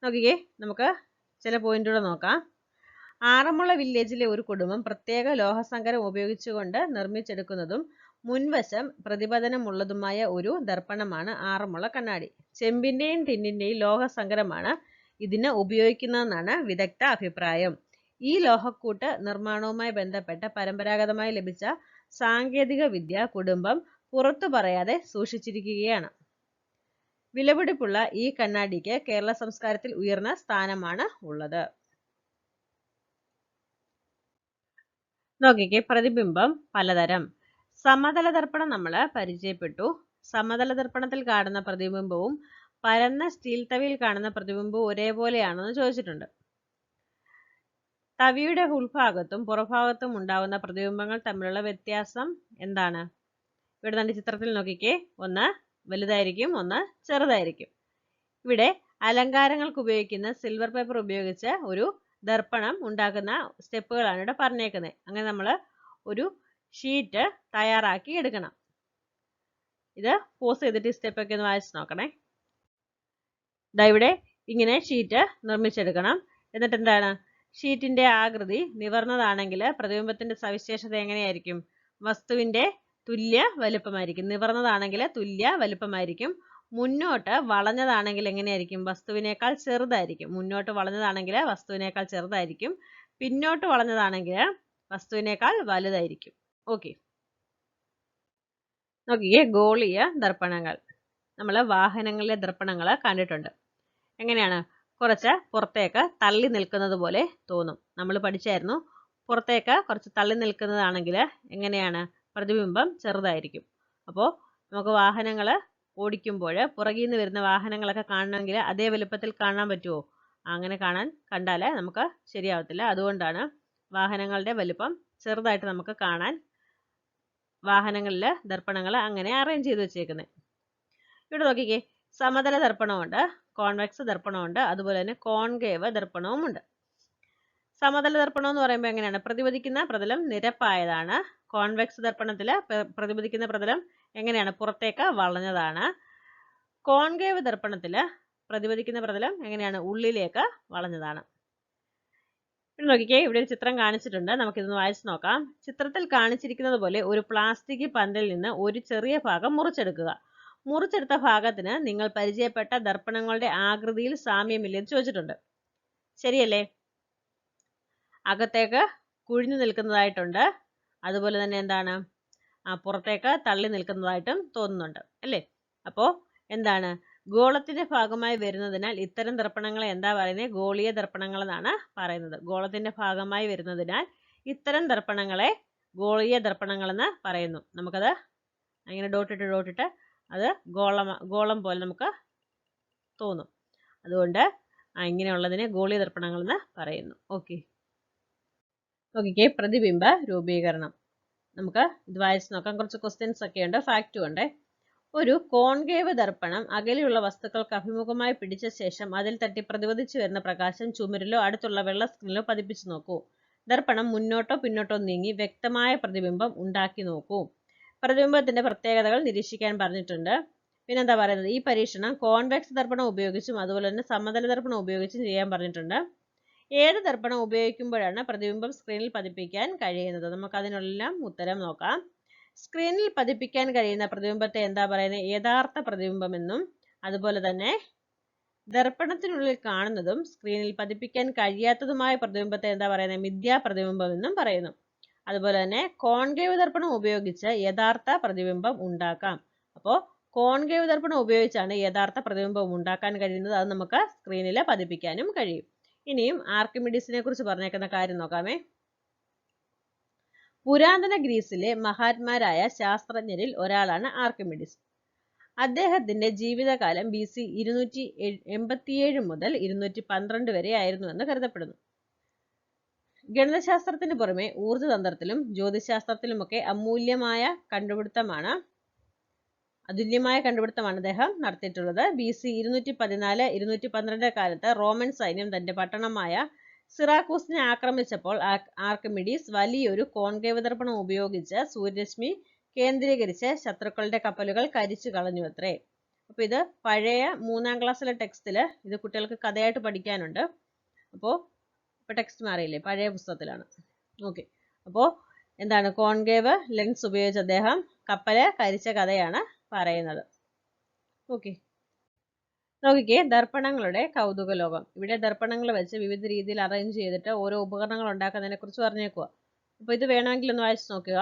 Speaker 1: നോക്കിക്കേ, നമുക്ക് ചില പോയിന്റുകൾ നോക്കാം. ആറന്മുള വില്ലേജിലെ ഒരു കുടുംബം പ്രത്യേക ലോഹസങ്കരം ഉപയോഗിച്ചുകൊണ്ട് നിർമ്മിച്ചെടുക്കുന്നതും മുൻവശം പ്രതിപതനമുള്ളതുമായ ഒരു ദർപ്പണമാണ് ആറന്മുള കണ്ണാടി. ചെമ്പിന്റെയും ടിന്നിന്റെയും ലോഹസങ്കരമാണ് ഇതിന് ഉപയോഗിക്കുന്നതെന്നാണ് വിദഗ്ധ അഭിപ്രായം. ഈ ലോഹക്കൂട്ട് നിർമ്മാണവുമായി ബന്ധപ്പെട്ട പരമ്പരാഗതമായി ലഭിച്ച സാങ്കേതിക വിദ്യ കുടുംബം പുറത്തു പറയാതെ സൂക്ഷിച്ചിരിക്കുകയാണ്. വിലപിടിപ്പുള്ള ഈ കണ്ണാടിക്ക് കേരള സംസ്കാരത്തിൽ ഉയർന്ന സ്ഥാനമാണ് ഉള്ളത്. നോക്കിക്കേ, പ്രതിബിംബം പലതരം. സമതല ദർപ്പണം നമ്മൾ പരിചയപ്പെട്ടു. സമതല ദർപ്പണത്തിൽ കാണുന്ന പ്രതിബിംബവും പരന്ന സ്റ്റീൽ തവിയിൽ കാണുന്ന പ്രതിബിംബവും ഒരേപോലെയാണെന്ന് ചോദിച്ചിട്ടുണ്ട്. തവിയുടെ ഉൾഭാഗത്തും പുറഭാഗത്തും ഉണ്ടാകുന്ന പ്രതിബിംബങ്ങൾ തമ്മിലുള്ള വ്യത്യാസം എന്താണ്? ഇവിടെ നമ്മുടെ ചിത്രത്തിൽ നോക്കിക്കേ, ഒന്ന് വലുതായിരിക്കും, ഒന്ന് ചെറുതായിരിക്കും. ഇവിടെ അലങ്കാരങ്ങൾക്ക് ഉപയോഗിക്കുന്ന സിൽവർ പേപ്പർ ഉപയോഗിച്ച് ഒരു ദർപ്പണം ഉണ്ടാക്കുന്ന സ്റ്റെപ്പുകളാണ് ഇവിടെ പറഞ്ഞേക്കുന്നത്. അങ്ങനെ നമ്മൾ ഒരു ഷീറ്റ് തയ്യാറാക്കി എടുക്കണം. ഇത് പോസ് ചെയ്തിട്ട് ഈ സ്റ്റെപ്പൊക്കെ ഒന്ന് വായിച്ച് നോക്കണേ. ദാ ഇവിടെ ഇങ്ങനെ ഷീറ്റ് നിർമ്മിച്ചെടുക്കണം. എന്നിട്ട് എന്താണ്, ഷീറ്റിന്റെ ആകൃതി നിവർന്നതാണെങ്കിൽ പ്രതിബിംബത്തിന്റെ സവിശേഷത എങ്ങനെയായിരിക്കും? വസ്തുവിന്റെ തുല്യ വലുപ്പമായിരിക്കും. നിവർന്നതാണെങ്കിൽ തുല്യ വലുപ്പമായിരിക്കും. മുന്നോട്ട് വളഞ്ഞതാണെങ്കിൽ എങ്ങനെയായിരിക്കും? വസ്തുവിനേക്കാൾ ചെറുതായിരിക്കും. മുന്നോട്ട് വളഞ്ഞതാണെങ്കിൽ വസ്തുവിനേക്കാൾ ചെറുതായിരിക്കും. പിന്നോട്ട് വളഞ്ഞതാണെങ്കിൽ വസ്തുവിനേക്കാൾ വലുതായിരിക്കും. ഓക്കെ, നോക്കിയേ, ഗോളീയ ദർപ്പണങ്ങൾ. നമ്മൾ വാഹനങ്ങളിലെ ദർപ്പണങ്ങൾ കണ്ടിട്ടുണ്ട്. എങ്ങനെയാണ്? കുറച്ച് പുറത്തേക്ക് തള്ളി നിൽക്കുന്നത് പോലെ തോന്നും. നമ്മൾ പഠിച്ചായിരുന്നു, പുറത്തേക്ക് കുറച്ച് തള്ളി നിൽക്കുന്നതാണെങ്കിൽ എങ്ങനെയാണ്? പ്രതിബിംബം ചെറുതായിരിക്കും. അപ്പോൾ നമുക്ക് വാഹനങ്ങൾ ഓടിക്കുമ്പോൾ പുറകിൽ നിന്ന് വരുന്ന വാഹനങ്ങളൊക്കെ കാണണമെങ്കിൽ അതേ വലുപ്പത്തിൽ കാണാൻ പറ്റുമോ? അങ്ങനെ കണ്ടാൽ നമുക്ക് ശരിയാവത്തില്ല. അതുകൊണ്ടാണ് വാഹനങ്ങളുടെ വലുപ്പം ചെറുതായിട്ട് നമുക്ക് കാണാൻ വാഹനങ്ങളിൽ ദർപ്പണങ്ങൾ അങ്ങനെ അറേഞ്ച് ചെയ്ത് വെച്ചേക്കുന്നത്. ഇവിടെ നോക്കിക്കേ, സമതല ദർപ്പണമുണ്ട്, കോൺവെക്സ് ദർപ്പണമുണ്ട്, അതുപോലെ തന്നെ കോൺകേവ് ദർപ്പണവുമുണ്ട്. സമതല ദർപ്പണം എന്ന് പറയുമ്പോൾ എങ്ങനെയാണ്? പ്രതിപദിക്കുന്ന പ്രതലം നിരപ്പായതാണ്. കോൺവെക്സ് ദർപ്പണത്തിൽ പ്രതിപദിക്കുന്ന പ്രതലം എങ്ങനെയാണ്? പുറത്തേക്ക് വളഞ്ഞതാണ്. കോൺകേവ് ദർപ്പണത്തിൽ പ്രതിപദിക്കുന്ന പ്രതലം എങ്ങനെയാണ്? ഉള്ളിലേക്ക് വളഞ്ഞതാണ്. ഇവിടെ നോക്കിക്കേ, ഇവിടെ ഒരു ചിത്രം കാണിച്ചിട്ടുണ്ട്. നമുക്കിതൊന്ന് വായിച്ച് നോക്കാം. ചിത്രത്തിൽ കാണിച്ചിരിക്കുന്നത് പോലെ ഒരു പ്ലാസ്റ്റിക് പന്തിൽ നിന്ന് ഒരു ചെറിയ ഭാഗം മുറിച്ചെടുക്കുക. മുറിച്ചെടുത്ത ഭാഗത്തിന് നിങ്ങൾ പരിചയപ്പെട്ട ദർപ്പണങ്ങളുടെ ആകൃതിയിൽ സാമ്യമില്ലെന്ന് ചോദിച്ചിട്ടുണ്ട്. ശരിയല്ലേ? അകത്തേക്ക് കുഴിഞ്ഞു നിൽക്കുന്നതായിട്ടുണ്ട്, അതുപോലെ തന്നെ എന്താണ്, പുറത്തേക്ക് തള്ളി നിൽക്കുന്നതായിട്ടും തോന്നുന്നുണ്ട് അല്ലേ? അപ്പോൾ എന്താണ്, ഗോളത്തിന്റെ ഭാഗമായി വരുന്നതിനാൽ ഇത്തരം ദർപ്പണങ്ങളെ എന്താ പറയുന്നത്? ഗോളീയ ദർപ്പണങ്ങൾ എന്നാണ് പറയുന്നത്. ഗോളത്തിന്റെ ഭാഗമായി വരുന്നതിനാൽ ഇത്തരം ദർപ്പണങ്ങളെ ഗോളീയ ദർപ്പണങ്ങൾ എന്ന് പറയുന്നു. നമുക്കത് അങ്ങനെ ഡോട്ടിട്ട് അത് ഗോളം പോലെ നമുക്ക് തോന്നും. അതുകൊണ്ട് ഇങ്ങനെയുള്ളതിനെ ഗോളീയ ദർപ്പണങ്ങൾ എന്ന് പറയുന്നു. ഓക്കെ, പ്രതിബിംബ രൂപീകരണം. നമുക്ക് ഇത് വായിച്ച് നോക്കാം. കുറച്ച് ക്വസ്റ്റ്യൻസ് ഒക്കെ ഉണ്ട്, ഫാക്റ്റും ഉണ്ട്. ഒരു കോൺകേവ് ദർപ്പണം അകലെയുള്ള വസ്തുക്കൾക്ക് അഭിമുഖമായി പിടിച്ച ശേഷം അതിൽ തട്ടി പ്രതിപദിച്ചു വരുന്ന പ്രകാശം ചുമരിലോ അടുത്തുള്ള വെള്ള സ്ക്രീനിലോ പതിപ്പിച്ചു നോക്കൂ. ദർപ്പണം മുന്നോട്ടോ പിന്നോട്ടോ നീങ്ങി വ്യക്തമായ പ്രതിബിംബം ഉണ്ടാക്കി നോക്കൂ. പ്രതിബിംബത്തിന്റെ പ്രത്യേകതകൾ നിരീക്ഷിക്കാൻ പറഞ്ഞിട്ടുണ്ട്. പിന്നെന്താ പറയുന്നത്? ഈ പരീക്ഷണം കോൺവെക്സ് ദർപ്പണം ഉപയോഗിച്ചും അതുപോലെ തന്നെ സമതല ദർപ്പണം ഉപയോഗിച്ചും ചെയ്യാൻ പറഞ്ഞിട്ടുണ്ട്. ഏത് ദർപ്പണം ഉപയോഗിക്കുമ്പോഴാണ് പ്രതിബിംബം സ്ക്രീനിൽ പതിപ്പിക്കാൻ കഴിയുന്നത്? നമുക്ക് അതിനെല്ലാം ഉത്തരം നോക്കാം. സ്ക്രീനിൽ പതിപ്പിക്കാൻ കഴിയുന്ന പ്രതിബിംബത്തെ എന്താ പറയുന്നത്? യഥാർത്ഥ പ്രതിബിംബം എന്നും, അതുപോലെ തന്നെ ദർപ്പണത്തിനുള്ളിൽ കാണുന്നതും സ്ക്രീനിൽ പതിപ്പിക്കാൻ കഴിയാത്തതുമായ പ്രതിബിംബത്തെ എന്താ പറയുന്നത്? മിഥ്യാ പ്രതിബിംബം എന്നും പറയുന്നു. അതുപോലെ തന്നെ കോൺകേവ് ദർപ്പണം ഉപയോഗിച്ച് യഥാർത്ഥ പ്രതിബിംബം ഉണ്ടാക്കാം. അപ്പോൾ കോൺകേവ് ദർപ്പണം ഉപയോഗിച്ചാണ് യഥാർത്ഥ പ്രതിബിംബം ഉണ്ടാക്കാൻ കഴിയുന്നത്. അത് നമുക്ക് സ്ക്രീനിൽ പതിപ്പിക്കാനും കഴിയും. ഇനിയും ആർക്കിമിഡീസിനെ കുറിച്ച് പറഞ്ഞേക്കുന്ന കാര്യം നോക്കാമേ. പുരാതന ഗ്രീസിലെ മഹാത്മാരായ ശാസ്ത്രജ്ഞരിൽ ഒരാളാണ് ആർക്കിമിഡീസ്. അദ്ദേഹത്തിന്റെ ജീവിതകാലം BC 287 മുതൽ 212 വരെ ആയിരുന്നുവെന്ന് കരുതപ്പെടുന്നു. ഗണിതശാസ്ത്രത്തിന് പുറമെ ഊർജ്ജതന്ത്രത്തിലും ജ്യോതിശാസ്ത്രത്തിലുമൊക്കെ അതുല്യമായ കണ്ടുപിടുത്തമാണ് അദ്ദേഹം നടത്തിയിട്ടുള്ളത്. BC 214-212 കാലത്ത് റോമൻ സൈന്യം തന്റെ പട്ടണമായ സിറാക്കൂസിനെ ആക്രമിച്ചപ്പോൾ ആർക്കിമിഡീസ് വലിയൊരു കോൺകേവ് ദർപ്പണം ഉപയോഗിച്ച് സൂര്യരശ്മി കേന്ദ്രീകരിച്ച് ശത്രുക്കളുടെ കപ്പലുകൾ കരിച്ചു കളഞ്ഞു അത്രേ. അപ്പോൾ ഇത് പഴയ 3ാം ക്ലാസ്സിലെ ടെക്സ്റ്റിൽ ഇത് കുട്ടികൾക്ക് കഥയായിട്ട് പഠിക്കാനുണ്ട്. അപ്പോൾ ടെക്സ്റ്റ് മാറിയില്ലേ? പഴയ പുസ്തകത്തിലാണ്. ഓക്കെ, അപ്പോൾ എന്താണ്, കോൺകേവ് ലെൻസ് ഉപയോഗിച്ച് അദ്ദേഹം കപ്പല് കരിച്ച കഥയാണ് പറയുന്നത്. ഓക്കെ, നോക്കിക്കേ, ദർപ്പണങ്ങളുടെ കൗതുക ലോകം. ഇവിടെ ദർപ്പണങ്ങൾ വെച്ച് വിവിധ രീതിയിൽ അറേഞ്ച് ചെയ്തിട്ട് ഓരോ ഉപകരണങ്ങൾ ഉണ്ടാക്കുന്നതിനെ കുറിച്ച് പറഞ്ഞേക്കുക. അപ്പോൾ ഇത് വേണമെങ്കിൽ ഒന്ന് വായിച്ച് നോക്കുക.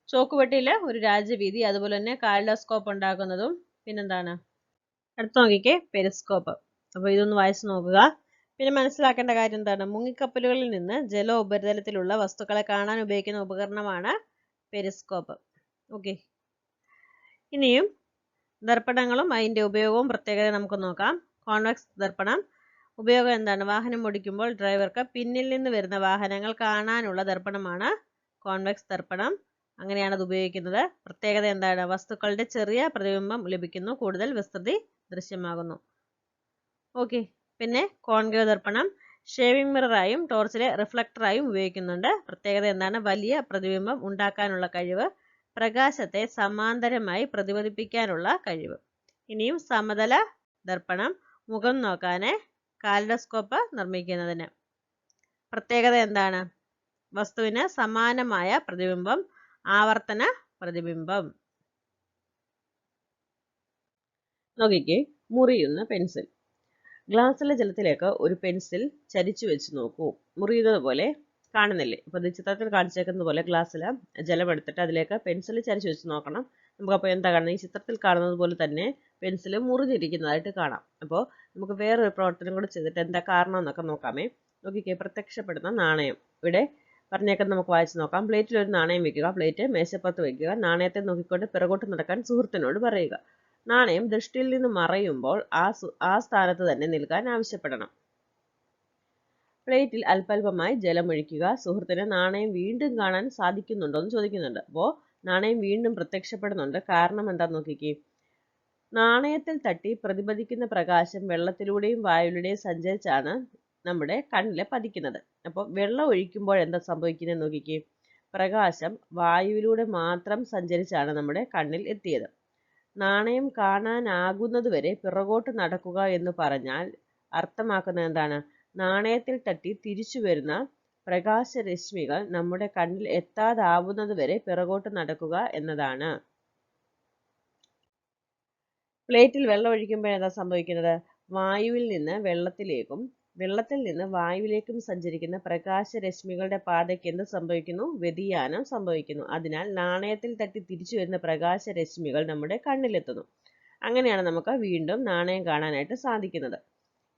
Speaker 1: ചോക്കുവെട്ടിയിൽ ഒരു രാജവീതി, അതുപോലെ തന്നെ കാലിഡോസ്കോപ്പ് ഉണ്ടാക്കുന്നതും, പിന്നെന്താണ്, അടുത്ത് നോക്കിക്കേ, പെരിസ്കോപ്പ്. അപ്പോൾ ഇതൊന്ന് വായിച്ച് നോക്കുക. പിന്നെ മനസ്സിലാക്കേണ്ട കാര്യം എന്താണ്? മുങ്ങിക്കപ്പലുകളിൽ നിന്ന് ജല ഉപരിതലത്തിലുള്ള വസ്തുക്കളെ കാണാൻ ഉപയോഗിക്കുന്ന ഉപകരണമാണ് പെരിസ്കോപ്പ്. ഓക്കെ, ഇനിയും ദർപ്പണങ്ങളും അതിൻ്റെ ഉപയോഗവും പ്രത്യേകത നമുക്ക് നോക്കാം. കോൺവെക്സ് ദർപ്പണം ഉപയോഗം എന്താണ്? വാഹനം ഓടിക്കുമ്പോൾ ഡ്രൈവർക്ക് പിന്നിൽ നിന്ന് വരുന്ന വാഹനങ്ങൾ കാണാനുള്ള ദർപ്പണമാണ് കോൺവെക്സ് ദർപ്പണം. അങ്ങനെയാണ് അത് ഉപയോഗിക്കുന്നത്. പ്രത്യേകത എന്താണ്? വസ്തുക്കളുടെ ചെറിയ പ്രതിബിംബം ലഭിക്കുന്നു, കൂടുതൽ വിസ്തൃതി ദൃശ്യമാകുന്നു. ഓക്കെ, പിന്നെ കോൺകേവ് ദർപ്പണം ഷേവിംഗ് മിററായും ടോർച്ചിലെ റിഫ്ലക്ടറായും ഉപയോഗിക്കുന്നുണ്ട്. പ്രത്യേകത എന്താണ്? വലിയ പ്രതിബിംബം ഉണ്ടാക്കാനുള്ള കഴിവ്. പ്രകാശത്തെ സമാന്തരമായി പ്രതിഫലിപ്പിക്കാനുള്ള കഴിവ്. ഇനിയും സമതല ദർപ്പണം, മുഖം നോക്കാന് കാലിഡോസ്കോപ്പ് നിർമ്മിക്കുന്നതിന്. പ്രത്യേകത എന്താണ്? വസ്തുവിന് സമാനമായ പ്രതിബിംബം, ആവർത്തന പ്രതിബിംബം. നോക്കിക്കേ, മുറിയുന്ന പെൻസിൽ. ഗ്ലാസ്സിലെ ജലത്തിലേക്ക് ഒരു പെൻസിൽ ചരിച്ചു വെച്ച് നോക്കൂ. മുറിയുന്നത് പോലെ കാണുന്നില്ലേ? അപ്പോൾ ഇത് ചിത്രത്തിൽ കാണിച്ചേക്കുന്നത് പോലെ ഗ്ലാസ്സിൽ ജലം എടുത്തിട്ട് അതിലേക്ക് പെൻസിൽ ചരിച്ചു വെച്ച് നോക്കണം. നമുക്കപ്പോൾ എന്താ കാണുന്നത്? ഈ ചിത്രത്തിൽ കാണുന്നത് പോലെ തന്നെ പെൻസിൽ മുറിഞ്ഞിരിക്കുന്നതായിട്ട് കാണാം. അപ്പോൾ നമുക്ക് വേറൊരു പ്രവർത്തനം കൂടെ ചെയ്തിട്ട് എന്താ കാരണം എന്നൊക്കെ നോക്കാമേ. നോക്കിക്കേ, പ്രത്യക്ഷപ്പെടുന്ന നാണയം. ഇവിടെ പറഞ്ഞേക്കാൻ നമുക്ക് വായിച്ച് നോക്കാം. പ്ലേറ്റിൽ ഒരു നാണയം വെക്കുക. പ്ലേറ്റ് മേശപ്പുറത്ത് വെക്കുക. നാണയത്തെ നോക്കിക്കൊണ്ട് പിറകോട്ട് നടക്കാൻ സുഹൃത്തിനോട് പറയുക. നാണയം ദൃഷ്ടിയിൽ നിന്ന് മറയുമ്പോൾ ആ സ്ഥാനത്ത് തന്നെ നിൽക്കാൻ ആവശ്യപ്പെടണം. പ്ലേറ്റിൽ അല്പല്പമായി ജലമൊഴിക്കുക. സുഹൃത്തിന് നാണയം വീണ്ടും കാണാൻ സാധിക്കുന്നുണ്ടോ എന്ന് ചോദിക്കുന്നുണ്ട്. അപ്പോൾ നാണയം വീണ്ടും പ്രത്യക്ഷപ്പെടുന്നുണ്ട്. കാരണം എന്താന്ന് നോക്കിക്കേ. നാണയത്തിൽ തട്ടി പ്രതിപദിക്കുന്ന പ്രകാശം വെള്ളത്തിലൂടെയും വായുവിലൂടെയും സഞ്ചരിച്ചാണ് നമ്മുടെ കണ്ണിൽ പതിക്കുന്നത്. അപ്പോൾ വെള്ളം ഒഴിക്കുമ്പോൾ എന്താ സംഭവിക്കുന്നത് നോക്കിക്കേ. പ്രകാശം വായുവിലൂടെ മാത്രം സഞ്ചരിച്ചാണ് നമ്മുടെ കണ്ണിൽ എത്തിയത്. നാണയം കാണാനാകുന്നതുവരെ പിറകോട്ട് നടക്കുക എന്ന് പറഞ്ഞാൽ അർത്ഥമാക്കുന്നത് എന്താണ്? നാണയത്തിൽ തട്ടി തിരിച്ചു വരുന്ന പ്രകാശരശ്മികൾ നമ്മുടെ കണ്ണിൽ എത്താതാവുന്നത് വരെ പിറകോട്ട് നടക്കുക എന്നതാണ്. പ്ലേറ്റിൽ വെള്ളം ഒഴിക്കുമ്പോൾ എന്താ സംഭവിക്കുന്നത്? വായുവിൽ നിന്ന് വെള്ളത്തിലേക്കും വെള്ളത്തിൽ നിന്ന് വായുവിലേക്കും സഞ്ചരിക്കുന്ന പ്രകാശരശ്മികളുടെ പാതയ്ക്ക് എന്ത് സംഭവിക്കുന്നു? വ്യതിയാനം സംഭവിക്കുന്നു. അതിനാൽ നാണയത്തിൽ തട്ടി തിരിച്ചു വരുന്ന പ്രകാശരശ്മികൾ നമ്മുടെ കണ്ണിലെത്തുന്നു. അങ്ങനെയാണ് നമുക്ക് വീണ്ടും നാണയം കാണാനായിട്ട് സാധിക്കുന്നത്.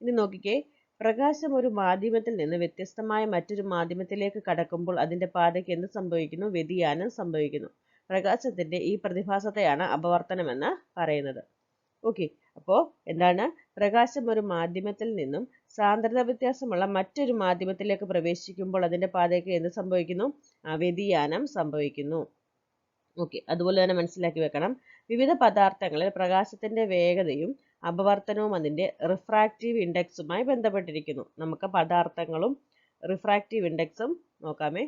Speaker 1: ഇനി നോക്കിക്കേ, പ്രകാശം ഒരു മാധ്യമത്തിൽ നിന്ന് വ്യത്യസ്തമായ മറ്റൊരു മാധ്യമത്തിലേക്ക് കടക്കുമ്പോൾ അതിന്റെ പാതയ്ക്ക് എന്ത് സംഭവിക്കുന്നു? വ്യതിയാനം സംഭവിക്കുന്നു. പ്രകാശത്തിന്റെ ഈ പ്രതിഭാസത്തെയാണ് അപവർത്തനം എന്ന് പറയുന്നത്. ഓക്കെ, അപ്പോൾ എന്താണ്? പ്രകാശം ഒരു മാധ്യമത്തിൽ നിന്നും സാന്ദ്രത വ്യത്യാസമുള്ള മറ്റൊരു മാധ്യമത്തിലേക്ക് പ്രവേശിക്കുമ്പോൾ അതിന്റെ പാതയ്ക്ക് എന്ത് സംഭവിക്കുന്നു? വ്യതിയാനം സംഭവിക്കുന്നു. ഓക്കെ, അതുപോലെ തന്നെ മനസ്സിലാക്കി വെക്കണം. വിവിധ പദാർത്ഥങ്ങളിൽ പ്രകാശത്തിന്റെ വേഗതയും അപവർത്തനവും അതിന്റെ റിഫ്രാക്റ്റീവ് ഇൻഡെക്സുമായി ബന്ധപ്പെട്ടിരിക്കുന്നു. നമുക്ക് പദാർത്ഥങ്ങളും റിഫ്രാക്റ്റീവ് ഇൻഡെക്സും നോക്കാമേ.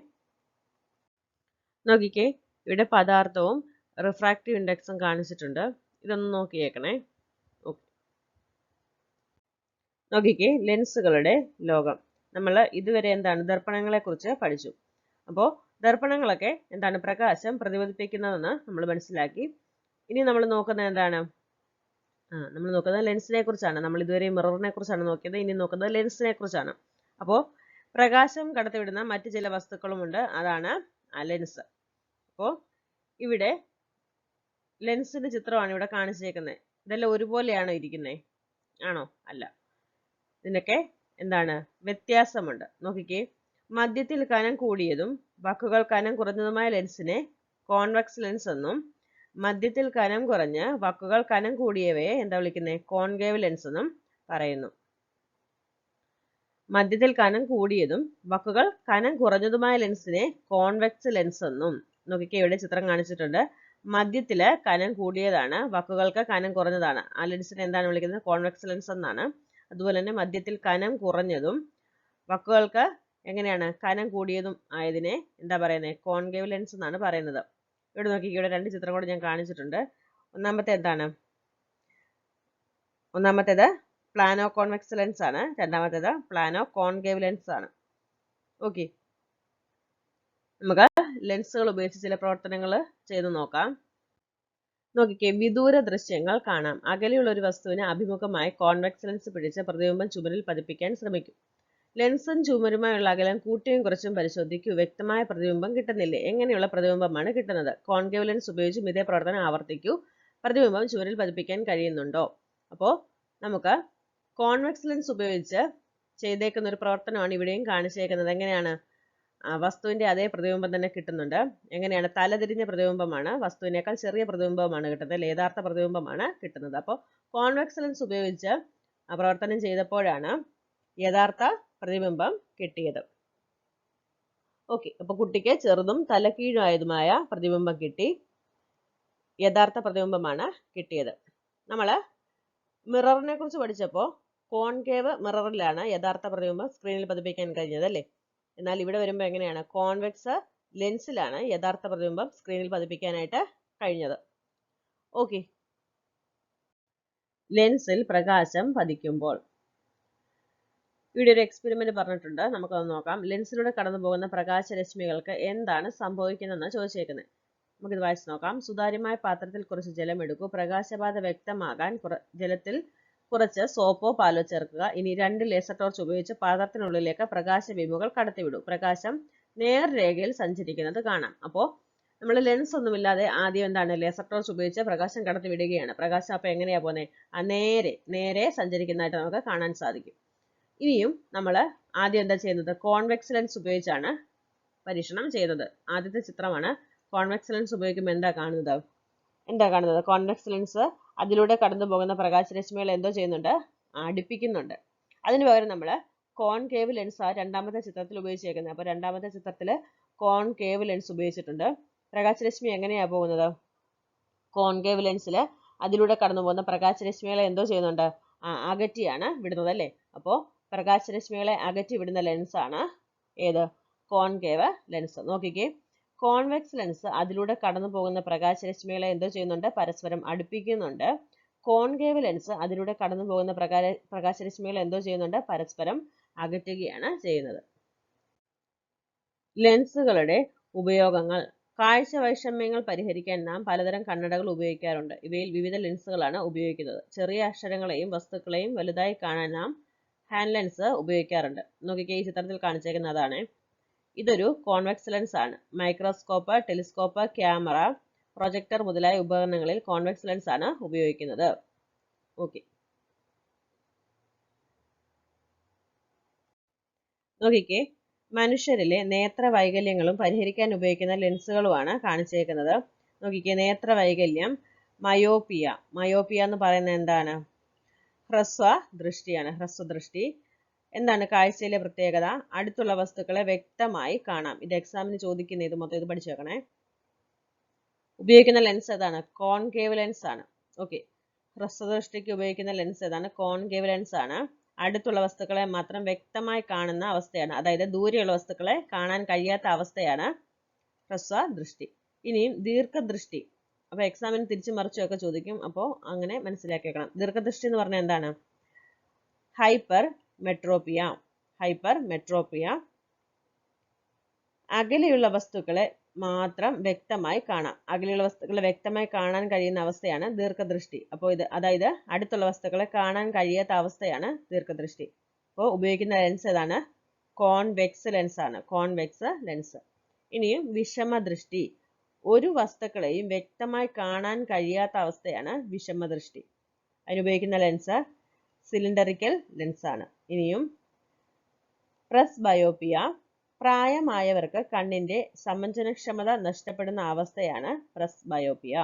Speaker 1: നോക്കിക്കേ, ഇവിടെ പദാർത്ഥവും റിഫ്രാക്റ്റീവ് ഇൻഡെക്സും കാണിച്ചിട്ടുണ്ട്. ഇതൊന്ന് നോക്കിയേക്കണേ. നോക്കിക്കേ, ലെൻസുകളുടെ ലോകം. നമ്മൾ ഇതുവരെ എന്താണ് ദർപ്പണങ്ങളെ കുറിച്ച് പഠിച്ചു. അപ്പോൾ ദർപ്പണങ്ങളൊക്കെ എന്താണ്? പ്രകാശം പ്രതിഫലിപ്പിക്കുന്നതെന്ന് നമ്മൾ മനസ്സിലാക്കി. ഇനി നമ്മൾ നോക്കുന്നത് എന്താണ്? നമ്മൾ നോക്കുന്നത് ലെൻസിനെ കുറിച്ചാണ്. നമ്മൾ ഇതുവരെ മിററിനെ കുറിച്ചാണ് നോക്കിയത്. ഇനി നോക്കുന്നത് ലെൻസിനെ കുറിച്ചാണ്. അപ്പോൾ പ്രകാശം കടത്തിവിടുന്ന മറ്റ് ചില വസ്തുക്കളുമുണ്ട്. അതാണ് ലെൻസ്. അപ്പോൾ ഇവിടെ ലെൻസിന്റെ ചിത്രമാണ് ഇവിടെ കാണിച്ചേക്കുന്നത്. ഇതെല്ലാം ഒരുപോലെയാണോ ഇരിക്കുന്നത്? ആണോ? അല്ല. ഇതിനൊക്കെ എന്താണ്? വ്യത്യാസമുണ്ട്. നോക്കിക്കേ, മധ്യത്തിൽ കനം കൂടിയതും വക്കുകൾ കനം കുറഞ്ഞതുമായ ലെൻസിനെ കോൺവെക്സ് ലെൻസ് എന്നും മധ്യത്തിൽ കനം കുറഞ്ഞ് വക്കുകൾ കനം കൂടിയവയെ എന്താ വിളിക്കുന്നത്? കോൺകേവ് ലെൻസ് എന്നും പറയുന്നു. മധ്യത്തിൽ കനം കൂടിയതും വക്കുകൾ കനം കുറഞ്ഞതുമായ ലെൻസിനെ കോൺവെക്സ് ലെൻസ് എന്നും. നോക്കിക്കേ, ഇവിടെ ചിത്രം കാണിച്ചിട്ടുണ്ട്. മധ്യത്തില് കനം കൂടിയതാണ്, വക്കുകൾക്ക് കനം കുറഞ്ഞതാണ്. ആ ലെൻസിനെ എന്താണ് വിളിക്കുന്നത്? കോൺവെക്സ് ലെൻസ് എന്നാണ്. അതുപോലെ തന്നെ മധ്യത്തിൽ കനം കുറഞ്ഞതും വക്കുകൾക്ക് എങ്ങനെയാണ്? കനം കൂടിയതും ആയതിനെ എന്താ പറയുന്നത്? കോൺകേവ് ലെൻസ് എന്നാണ് പറയുന്നത്. ഇവിടെ നോക്കിക്കേ, ഇവിടെ രണ്ട് ചിത്രം കൂടെ ഞാൻ കാണിച്ചിട്ടുണ്ട്. ഒന്നാമത്തേത് പ്ലാനോ കോൺവെക്സ് ലെൻസ് ആണ്. രണ്ടാമത്തേത് പ്ലാനോ കോൺകേവ് ലെൻസ് ആണ്. ഓക്കെ, നമുക്ക് ലെൻസുകൾ ഉപയോഗിച്ച് ചില പ്രവർത്തനങ്ങൾ ചെയ്തു നോക്കാം. നോക്കിക്കേ, വിദൂര ദൃശ്യങ്ങൾ കാണാം. അകലെയുള്ള ഒരു വസ്തുവിന് അഭിമുഖമായി കോൺവെക്സ് ലെൻസ് പിടിച്ച് പ്രതിബിംബം ചുമരിൽ പതിപ്പിക്കാൻ ശ്രമിക്കും. ലെൻസും ചുമരുമായുള്ള അകലം കൂട്ടിയും കുറച്ചും പരിശോധിക്കൂ. വ്യക്തമായ പ്രതിബിംബം കിട്ടുന്നില്ലേ? എങ്ങനെയുള്ള പ്രതിബിംബമാണ് കിട്ടുന്നത്? കോൺകേവ് ലെൻസ് ഉപയോഗിച്ചും ഇതേ പ്രവർത്തനം ആവർത്തിക്കൂ. പ്രതിബിംബം ചുമരിൽ പതിപ്പിക്കാൻ കഴിയുന്നുണ്ടോ? അപ്പോൾ നമുക്ക് കോൺവെക്സ് ലെൻസ് ഉപയോഗിച്ച് ചെയ്തേക്കുന്ന ഒരു പ്രവർത്തനമാണ് ഇവിടെയും കാണിച്ചേക്കുന്നത്. എങ്ങനെയാണ്? വസ്തുവിന്റെ അതേ പ്രതിബിംബം തന്നെ കിട്ടുന്നുണ്ട്. എങ്ങനെയാണ്? തലതിരിഞ്ഞ പ്രതിബിംബമാണ്, വസ്തുവിനേക്കാൾ ചെറിയ പ്രതിബിംബമാണ് കിട്ടുന്നത്. യഥാർത്ഥ പ്രതിബിംബമാണ് കിട്ടുന്നത്. അപ്പോൾ കോൺവെക്സ് ലെൻസ് ഉപയോഗിച്ച് പ്രവർത്തനം ചെയ്തപ്പോഴാണ് യഥാർത്ഥ പ്രതിബിംബം കിട്ടിയത്. ഓക്കെ, അപ്പോൾ കുട്ടിക്ക് ചെറുതും തലക്കീഴുമായതുമായ പ്രതിബിംബം കിട്ടി. യഥാർത്ഥ പ്രതിബിംബമാണ് കിട്ടിയത്. നമ്മൾ മിററിനെ കുറിച്ച് പഠിച്ചപ്പോൾ കോൺകേവ് മിററിലാണ് യഥാർത്ഥ പ്രതിബിംബം സ്ക്രീനിൽ പതിപ്പിക്കാൻ കഴിഞ്ഞത് അല്ലേ? എന്നാൽ ഇവിടെ വരുമ്പോൾ എങ്ങനെയാണ്? കോൺവെക്സ് ലെൻസിലാണ് യഥാർത്ഥ പ്രതിബിംബം സ്ക്രീനിൽ പതിപ്പിക്കാനായിട്ട് കഴിഞ്ഞത്. ഓക്കെ, ലെൻസിൽ പ്രകാശം പതിക്കുമ്പോൾ ഇവിടെ ഒരു എക്സ്പെരിമെന്റ് പറഞ്ഞിട്ടുണ്ട്, നമുക്കൊന്ന് നോക്കാം. ലെൻസിലൂടെ കടന്നു പോകുന്ന പ്രകാശരശ്മികൾക്ക് എന്താണ് സംഭവിക്കുന്നതെന്ന് ചോദിച്ചേക്കുന്നത്. നമുക്കിത് വായിച്ചു നോക്കാം. സുതാര്യമായ പാത്രത്തിൽ കുറച്ച് ജലം എടുക്കൂ. പ്രകാശബാധ വ്യക്തമാകാൻ ജലത്തിൽ കുറച്ച് സോപ്പോ പാലോ ചേർക്കുക. ഇനി 2 ലേസർ ടോർച്ച് ഉപയോഗിച്ച് പാത്രത്തിനുള്ളിലേക്ക് പ്രകാശബീമുകൾ കടത്തിവിടൂ. പ്രകാശം നേർരേഖയിൽ സഞ്ചരിക്കുന്നത് കാണാം. അപ്പോൾ നമ്മൾ ലെൻസ് ഒന്നുമില്ലാതെ ആദ്യം എന്താണ് ലേസർ ടോർച്ച് ഉപയോഗിച്ച് പ്രകാശം കടത്തിവിടുകയാണ്. പ്രകാശം അപ്പോൾ എങ്ങനെയാ പോകുന്നത്? നേരെ സഞ്ചരിക്കുന്നതായിട്ട് നമുക്ക് കാണാൻ സാധിക്കും. ഇനിയും നമ്മൾ ആദ്യം എന്താ ചെയ്യുന്നത്? കോൺവെക്സ് ലെൻസ് ഉപയോഗിച്ചാണ് പരീക്ഷണം ചെയ്യുന്നത്. ആദ്യത്തെ ചിത്രമാണ്. കോൺവെക്സ് ലെൻസ് ഉപയോഗിക്കുമ്പോൾ എന്താ കാണുന്നത്? കോൺവെക്സ് ലെൻസ് അതിലൂടെ കടന്നു പോകുന്ന പ്രകാശരശ്മികൾ എന്തോ ചെയ്യുന്നുണ്ട്? അടുപ്പിക്കുന്നുണ്ട്. അതിന് പകരം നമ്മൾ കോൺകേവ് ലെൻസ് രണ്ടാമത്തെ ചിത്രത്തിൽ ഉപയോഗിച്ചേക്കുന്നത്. അപ്പോൾ രണ്ടാമത്തെ ചിത്രത്തിൽ കോൺകേവ് ലെൻസ് ഉപയോഗിച്ചിട്ടുണ്ട്. പ്രകാശരശ്മി എങ്ങനെയാ പോകുന്നത്? കോൺകേവ് ലെൻസിൽ അതിലൂടെ കടന്നു പോകുന്ന പ്രകാശരശ്മികളെ എന്തോ ചെയ്യുന്നുണ്ട്? അകറ്റിയാണ് വിടുന്നത് അല്ലേ? അപ്പോൾ പ്രകാശരശ്മികളെ അകറ്റി വിടുന്ന ലെൻസാണ് ഏത്? Concave lens. നോക്കിക്കേ, കോൺവെക്സ് ലെൻസ് അതിലൂടെ കടന്നു പോകുന്ന പ്രകാശരശ്മികളെ എന്തോ ചെയ്യുന്നുണ്ട്? പരസ്പരം അടുപ്പിക്കുന്നുണ്ട്. കോൺകേവ് ലെൻസ് അതിലൂടെ കടന്നു പോകുന്ന പ്രകാശരശ്മികളെ എന്തോ ചെയ്യുന്നുണ്ട്? പരസ്പരം അകറ്റുകയാണ് ചെയ്യുന്നത്. ലെൻസുകളുടെ ഉപയോഗങ്ങൾ. കാഴ്ച വൈഷമ്യങ്ങൾ പരിഹരിക്കാൻ നാം പലതരം കണ്ണടകൾ ഉപയോഗിക്കാറുണ്ട്. ഇവയിൽ വിവിധ ലെൻസുകളാണ് ഉപയോഗിക്കുന്നത്. ചെറിയ അക്ഷരങ്ങളെയും വസ്തുക്കളെയും വലുതായി കാണാൻ നാം ഹാൻഡ് ലെൻസ് ഉപയോഗിക്കാറുണ്ട്. നോക്കിക്കേ, ഈ ചിത്രത്തിൽ കാണിച്ചേക്കുന്നതാണ്. ഇതൊരു കോൺവെക്സ് ലെൻസ് ആണ്. മൈക്രോസ്കോപ്പ്, ടെലിസ്കോപ്പ്, ക്യാമറ, പ്രൊജക്ടർ മുതലായ ഉപകരണങ്ങളിൽ കോൺവെക്സ് ലെൻസ് ആണ് ഉപയോഗിക്കുന്നത്. ഓക്കെ, നോക്കിക്കേ, മനുഷ്യരിലെ നേത്ര വൈകല്യങ്ങളും പരിഹരിക്കാൻ ഉപയോഗിക്കുന്ന ലെൻസുകളുമാണ് കാണിച്ചേക്കുന്നത്. നോക്കിക്കേ, നേത്ര വൈകല്യം മയോപ്പിയ എന്ന് പറയുന്നത് എന്താണ്? ഹ്രസ്വദൃഷ്ടി. എന്താണ് കാഴ്ചയിലെ പ്രത്യേകത? അടുത്തുള്ള വസ്തുക്കളെ വ്യക്തമായി കാണാം. ഇത് എക്സാമിന് ചോദിക്കുന്ന ഇത് മൊത്തം ഇത് പഠിച്ചു വെക്കണേ. ഉപയോഗിക്കുന്ന ലെൻസ് ഏതാണ്? കോൺകേവ് ലെൻസ് ആണ്. ഓക്കെ, ഹ്രസ്വദൃഷ്ടിക്ക് ഉപയോഗിക്കുന്ന ലെൻസ് ഏതാണ്? കോൺകേവ് ലെൻസ് ആണ്. അടുത്തുള്ള വസ്തുക്കളെ മാത്രം വ്യക്തമായി കാണുന്ന അവസ്ഥയാണ്, അതായത് ദൂരെയുള്ള വസ്തുക്കളെ കാണാൻ കഴിയാത്ത അവസ്ഥയാണ് ഹ്രസ്വദൃഷ്ടി. ഇനിയും ദീർഘദൃഷ്ടി. അപ്പോൾ എക്സാമിന് തിരിച്ചു മറിച്ചൊക്കെ ചോദിക്കും, അപ്പോൾ അങ്ങനെ മനസ്സിലാക്കി വെക്കണം. ദീർഘദൃഷ്ടി എന്ന് പറഞ്ഞാൽ എന്താണ്? ഹൈപ്പർ മെട്രോപ്പിയ. അകലെയുള്ള വസ്തുക്കളെ മാത്രം വ്യക്തമായി കാണാം. അകലെയുള്ള വസ്തുക്കളെ വ്യക്തമായി കാണാൻ കഴിയുന്ന അവസ്ഥയാണ് ദീർഘദൃഷ്ടി. അപ്പോൾ അതായത് അടുത്തുള്ള വസ്തുക്കളെ കാണാൻ കഴിയാത്ത അവസ്ഥയാണ് ദീർഘദൃഷ്ടി. അപ്പോൾ ഉപയോഗിക്കുന്ന ലെൻസ് ഏതാണ്? കോൺവെക്സ് ലെൻസ് ആണ്. ഇനിയും വിഷമദൃഷ്ടി. ഒരു വസ്തുക്കളെയും വ്യക്തമായി കാണാൻ കഴിയാത്ത അവസ്ഥയാണ് വിഷമദൃഷ്ടി. അതിനുപയോഗിക്കുന്ന ലെൻസ് സിലിണ്ടറിക്കൽ ലെൻസ് ആണ്. ഇനിയും പ്രസ്ബയോപ്പിയ. പ്രായമായവർക്ക് കണ്ണിന്റെ സമഞ്ജനക്ഷമത നഷ്ടപ്പെടുന്ന അവസ്ഥയാണ് പ്രസ്ബയോപ്പിയ.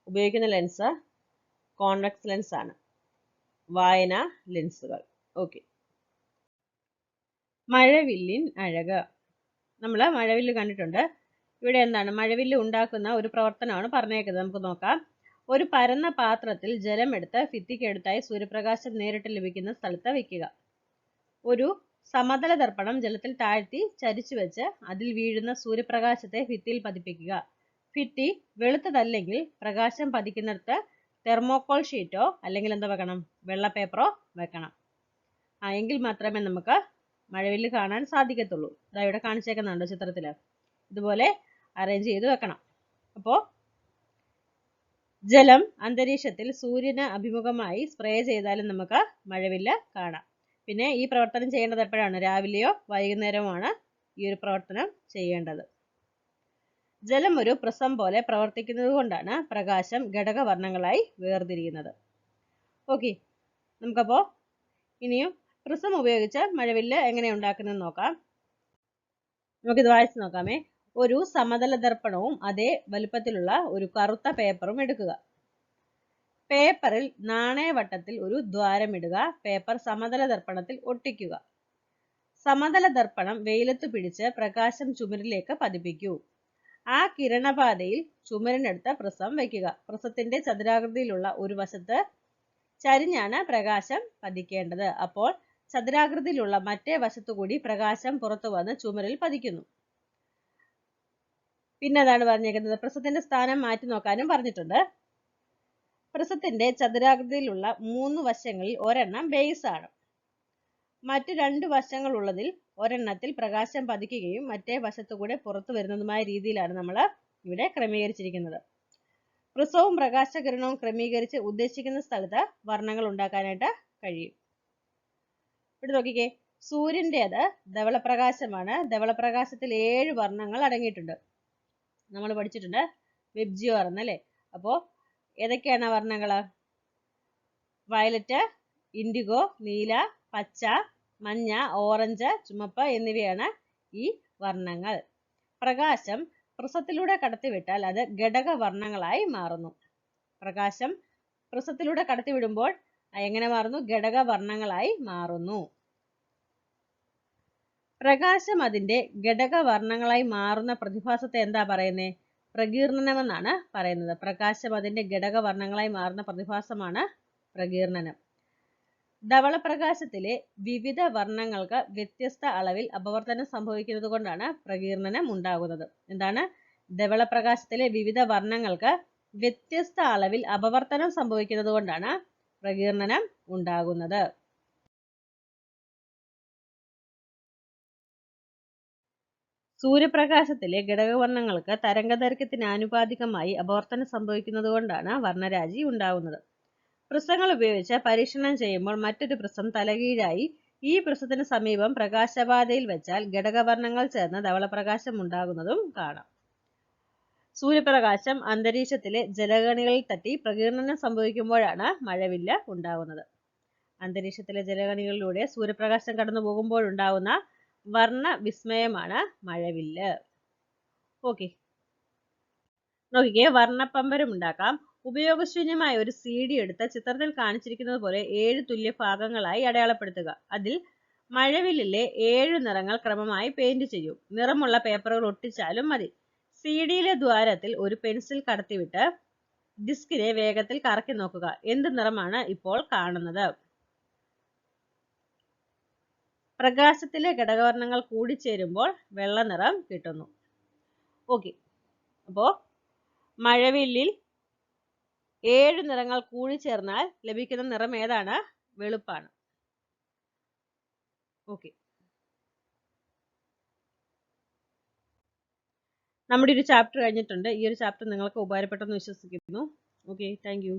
Speaker 1: ഉപയോഗിക്കുന്ന ലെൻസ് കോൺവെക്സ് ലെൻസ് ആണ്. വായന ലെൻസുകൾ. ഓക്കെ, മഴവില്ലിൻ അഴക്. നമ്മൾ മഴവില്ല് കണ്ടിട്ടുണ്ട്. ഇവിടെ എന്താണ്? മഴവില്ല് ഉണ്ടാക്കുന്ന ഒരു പ്രവർത്തനമാണ് പറഞ്ഞേക്കുന്നത്. നമുക്ക് നോക്കാം. ഒരു പരന്ന പാത്രത്തിൽ ജലം എടുത്ത് ഭിത്തിക്കടുത്തായി സൂര്യപ്രകാശം നേരിട്ട് ലഭിക്കുന്ന സ്ഥലത്ത് വയ്ക്കുക. ഒരു സമതല ദർപ്പണം ജലത്തിൽ താഴ്ത്തി ചരിച്ചു വെച്ച് അതിൽ വീഴുന്ന സൂര്യപ്രകാശത്തെ ഭിത്തിയിൽ പതിപ്പിക്കുക. ഭിത്തി വെളുത്തതല്ലെങ്കിൽ പ്രകാശം പതിക്കുന്നിടത്ത് തെർമോക്കോൾ ഷീറ്റോ അല്ലെങ്കിൽ എന്താ വെക്കണം? വെള്ള പേപ്പറോ വെക്കണം. എങ്കിൽ മാത്രമേ നമുക്ക് മഴവില്ല് കാണാൻ സാധിക്കത്തുള്ളൂ. ഇതാ ഇവിടെ കാണിച്ചേക്കുന്നുണ്ടോ ചിത്രത്തിൽ? ഇതുപോലെ അറേഞ്ച് ചെയ്ത് വെക്കണം. അപ്പോൾ ജലം അന്തരീക്ഷത്തിൽ സൂര്യന് അഭിമുഖമായി സ്പ്രേ ചെയ്താലും നമുക്ക് മഴവില്ല് കാണാം. പിന്നെ ഈ പ്രവർത്തനം ചെയ്യേണ്ടത് എപ്പോഴാണ്? രാവിലെയോ വൈകുന്നേരവുമാണ് ഈ ഒരു പ്രവർത്തനം ചെയ്യേണ്ടത്. ജലം ഒരു പ്രിസം പോലെ പ്രവർത്തിക്കുന്നത് കൊണ്ടാണ് പ്രകാശം ഘടകവർണ്ണങ്ങളായി വേർതിരിയുന്നത്. ഓക്കെ, നമുക്കപ്പോൾ ഇനിയും പ്രിസം ഉപയോഗിച്ച് മഴവില്ല് എങ്ങനെ ഉണ്ടാക്കുന്നതെന്ന് നോക്കാം. നമുക്കിത് വായിച്ചു നോക്കാമേ. ഒരു സമതല ദർപ്പണവും അതേ വലുപ്പത്തിലുള്ള ഒരു കറുത്ത പേപ്പറും എടുക്കുക. പേപ്പറിൽ നാണയവട്ടത്തിൽ ഒരു ദ്വാരമിടുക. പേപ്പർ സമതല ദർപ്പണത്തിൽ ഒട്ടിക്കുക. സമതല ദർപ്പണം വെയിലത്ത് പിടിച്ച് പ്രകാശം ചുമരിലേക്ക് പതിപ്പിക്കൂ. ആ കിരണപാതയിൽ ചുമരിനടുത്ത് പ്രിസം വയ്ക്കുക. പ്രിസത്തിന്റെ ചതുരാകൃതിയിലുള്ള ഒരു വശത്ത് ചരിഞ്ഞാണ് പ്രകാശം പതിക്കേണ്ടത്. അപ്പോൾ ചതുരാകൃതിയിലുള്ള മറ്റേ വശത്തുകൂടി പ്രകാശം പുറത്തു വന്ന് ചുമരിൽ പതിക്കുന്നു. പിന്നെ അതാണ് പറഞ്ഞേക്കുന്നത്, പ്രിസത്തിന്റെ സ്ഥാനം മാറ്റി നോക്കാനും പറഞ്ഞിട്ടുണ്ട്. പ്രിസത്തിന്റെ ചതുരാകൃതിയിലുള്ള 3 വശങ്ങളിൽ ഒരെണ്ണം ബേസ് ആണ്. മറ്റു 2 വശങ്ങളുള്ളതിൽ ഒരെണ്ണത്തിൽ പ്രകാശം പതിക്കുകയും മറ്റേ വശത്തുകൂടെ പുറത്തു വരുന്നതുമായ രീതിയിലാണ് നമ്മൾ ഇവിടെ ക്രമീകരിച്ചിരിക്കുന്നത്. പ്രിസവും പ്രകാശകിരണവും ക്രമീകരിച്ച് ഉദ്ദേശിക്കുന്ന സ്ഥലത്ത് വർണ്ണങ്ങൾ ഉണ്ടാക്കാനായിട്ട് കഴിയും. ഇവിടെ നോക്കിക്കേ, സൂര്യൻ്റെത് ധവളപ്രകാശമാണ്. ധവളപ്രകാശത്തിൽ 7 വർണ്ണങ്ങൾ അടങ്ങിയിട്ടുണ്ട്. നമ്മൾ പഠിച്ചിട്ടുണ്ട് വെബ്ജിയോർ എന്നല്ലേ. അപ്പോൾ ഏതൊക്കെയാണ് വർണ്ണങ്ങൾ? വയലറ്റ്, ഇൻഡിഗോ, നീല, പച്ച, മഞ്ഞ, ഓറഞ്ച്, ചുമപ്പ് എന്നിവയാണ് ഈ വർണ്ണങ്ങൾ. പ്രകാശം പ്രിസത്തിലൂടെ കടത്തിവിട്ടാൽ അത് ഘടക വർണ്ണങ്ങളായി മാറുന്നു. പ്രകാശം പ്രിസത്തിലൂടെ കടത്തിവിടുമ്പോൾ എങ്ങനെ മാറുന്നു? ഘടക വർണ്ണങ്ങളായി മാറുന്നു. പ്രകാശം അതിന്റെ ഘടക വർണ്ണങ്ങളായി മാറുന്ന പ്രതിഭാസത്തെ എന്താ പറയുന്നത്? പ്രകീർണനം എന്നാണ് പറയുന്നത്. പ്രകാശം അതിന്റെ ഘടക വർണ്ണങ്ങളായി മാറുന്ന പ്രതിഭാസമാണ് പ്രകീർണനം. ധവളപ്രകാശത്തിലെ വിവിധ വർണ്ണങ്ങൾക്ക് വ്യത്യസ്ത അളവിൽ അപവർത്തനം സംഭവിക്കുന്നത് കൊണ്ടാണ് പ്രകീർണനം ഉണ്ടാകുന്നത്. എന്താണ്? ധവളപ്രകാശത്തിലെ വിവിധ വർണ്ണങ്ങൾക്ക് വ്യത്യസ്ത അളവിൽ അപവർത്തനം സംഭവിക്കുന്നത് കൊണ്ടാണ് പ്രകീർണനം ഉണ്ടാകുന്നത്. സൂര്യപ്രകാശത്തിലെ ഘടകവർണ്ണങ്ങൾക്ക് തരംഗദൈർഘ്യത്തിന് ആനുപാതികമായി അപവർത്തനം സംഭവിക്കുന്നത് കൊണ്ടാണ് വർണ്ണരാജി ഉണ്ടാകുന്നത്. പ്രിസങ്ങൾ ഉപയോഗിച്ച് പരീക്ഷണം ചെയ്യുമ്പോൾ മറ്റൊരു പ്രിസം തലകീഴായി ഈ പ്രിസത്തിന് സമീപം പ്രകാശപാതയിൽ വെച്ചാൽ ഘടകവർണ്ണങ്ങൾ ചേർന്ന് ധവളപ്രകാശം ഉണ്ടാകുന്നതും കാണാം. സൂര്യപ്രകാശം അന്തരീക്ഷത്തിലെ ജലകണികളിൽ തട്ടി പ്രകീർണനം സംഭവിക്കുമ്പോഴാണ് മഴവില്ല് ഉണ്ടാകുന്നത്. അന്തരീക്ഷത്തിലെ ജലകണികളിലൂടെ സൂര്യപ്രകാശം കടന്നു പോകുമ്പോഴുണ്ടാകുന്ന വർണ്ണ വിസ്മയമാണ് മഴവില്ല്. ഓക്കെ, നോക്കിക്കേ, വർണ്ണപ്പമ്പരം ഉണ്ടാക്കാം. ഉപയോഗശൂന്യമായ ഒരു CD എടുത്ത് ചിത്രത്തിൽ കാണിച്ചിരിക്കുന്നത് പോലെ 7 തുല്യ ഭാഗങ്ങളായി അടയാളപ്പെടുത്തുക. അതിൽ മഴവില്ലിലെ 7 നിറങ്ങൾ ക്രമമായി പെയിന്റ് ചെയ്യൂ. നിറമുള്ള പേപ്പറുകൾ ഒട്ടിച്ചാലും മതി. CD-യിലെ ദ്വാരത്തിൽ ഒരു പെൻസിൽ കടത്തിവിട്ട് ഡിസ്കിനെ വേഗത്തിൽ കറക്കി നോക്കുക. എന്ത് നിറമാണ് ഇപ്പോൾ കാണുന്നത്? പ്രകാശത്തിലെ ഘടകവർണ്ണങ്ങൾ കൂടിച്ചേരുമ്പോൾ വെള്ള നിറം കിട്ടുന്നു. ഓക്കെ, അപ്പോൾ മഴവില്ലിൽ 7 നിറങ്ങൾ കൂടിച്ചേർന്നാൽ ലഭിക്കുന്ന നിറം ഏതാണ്? വെളുപ്പാണ്. ഓക്കെ, നമ്മുടെ ഒരു ചാപ്റ്റർ കഴിഞ്ഞിട്ടുണ്ട്. ഈ ഒരു ചാപ്റ്റർ നിങ്ങൾക്ക് ഉപകാരപ്പെട്ടെന്ന് വിശ്വസിക്കുന്നു. Okay, thank you.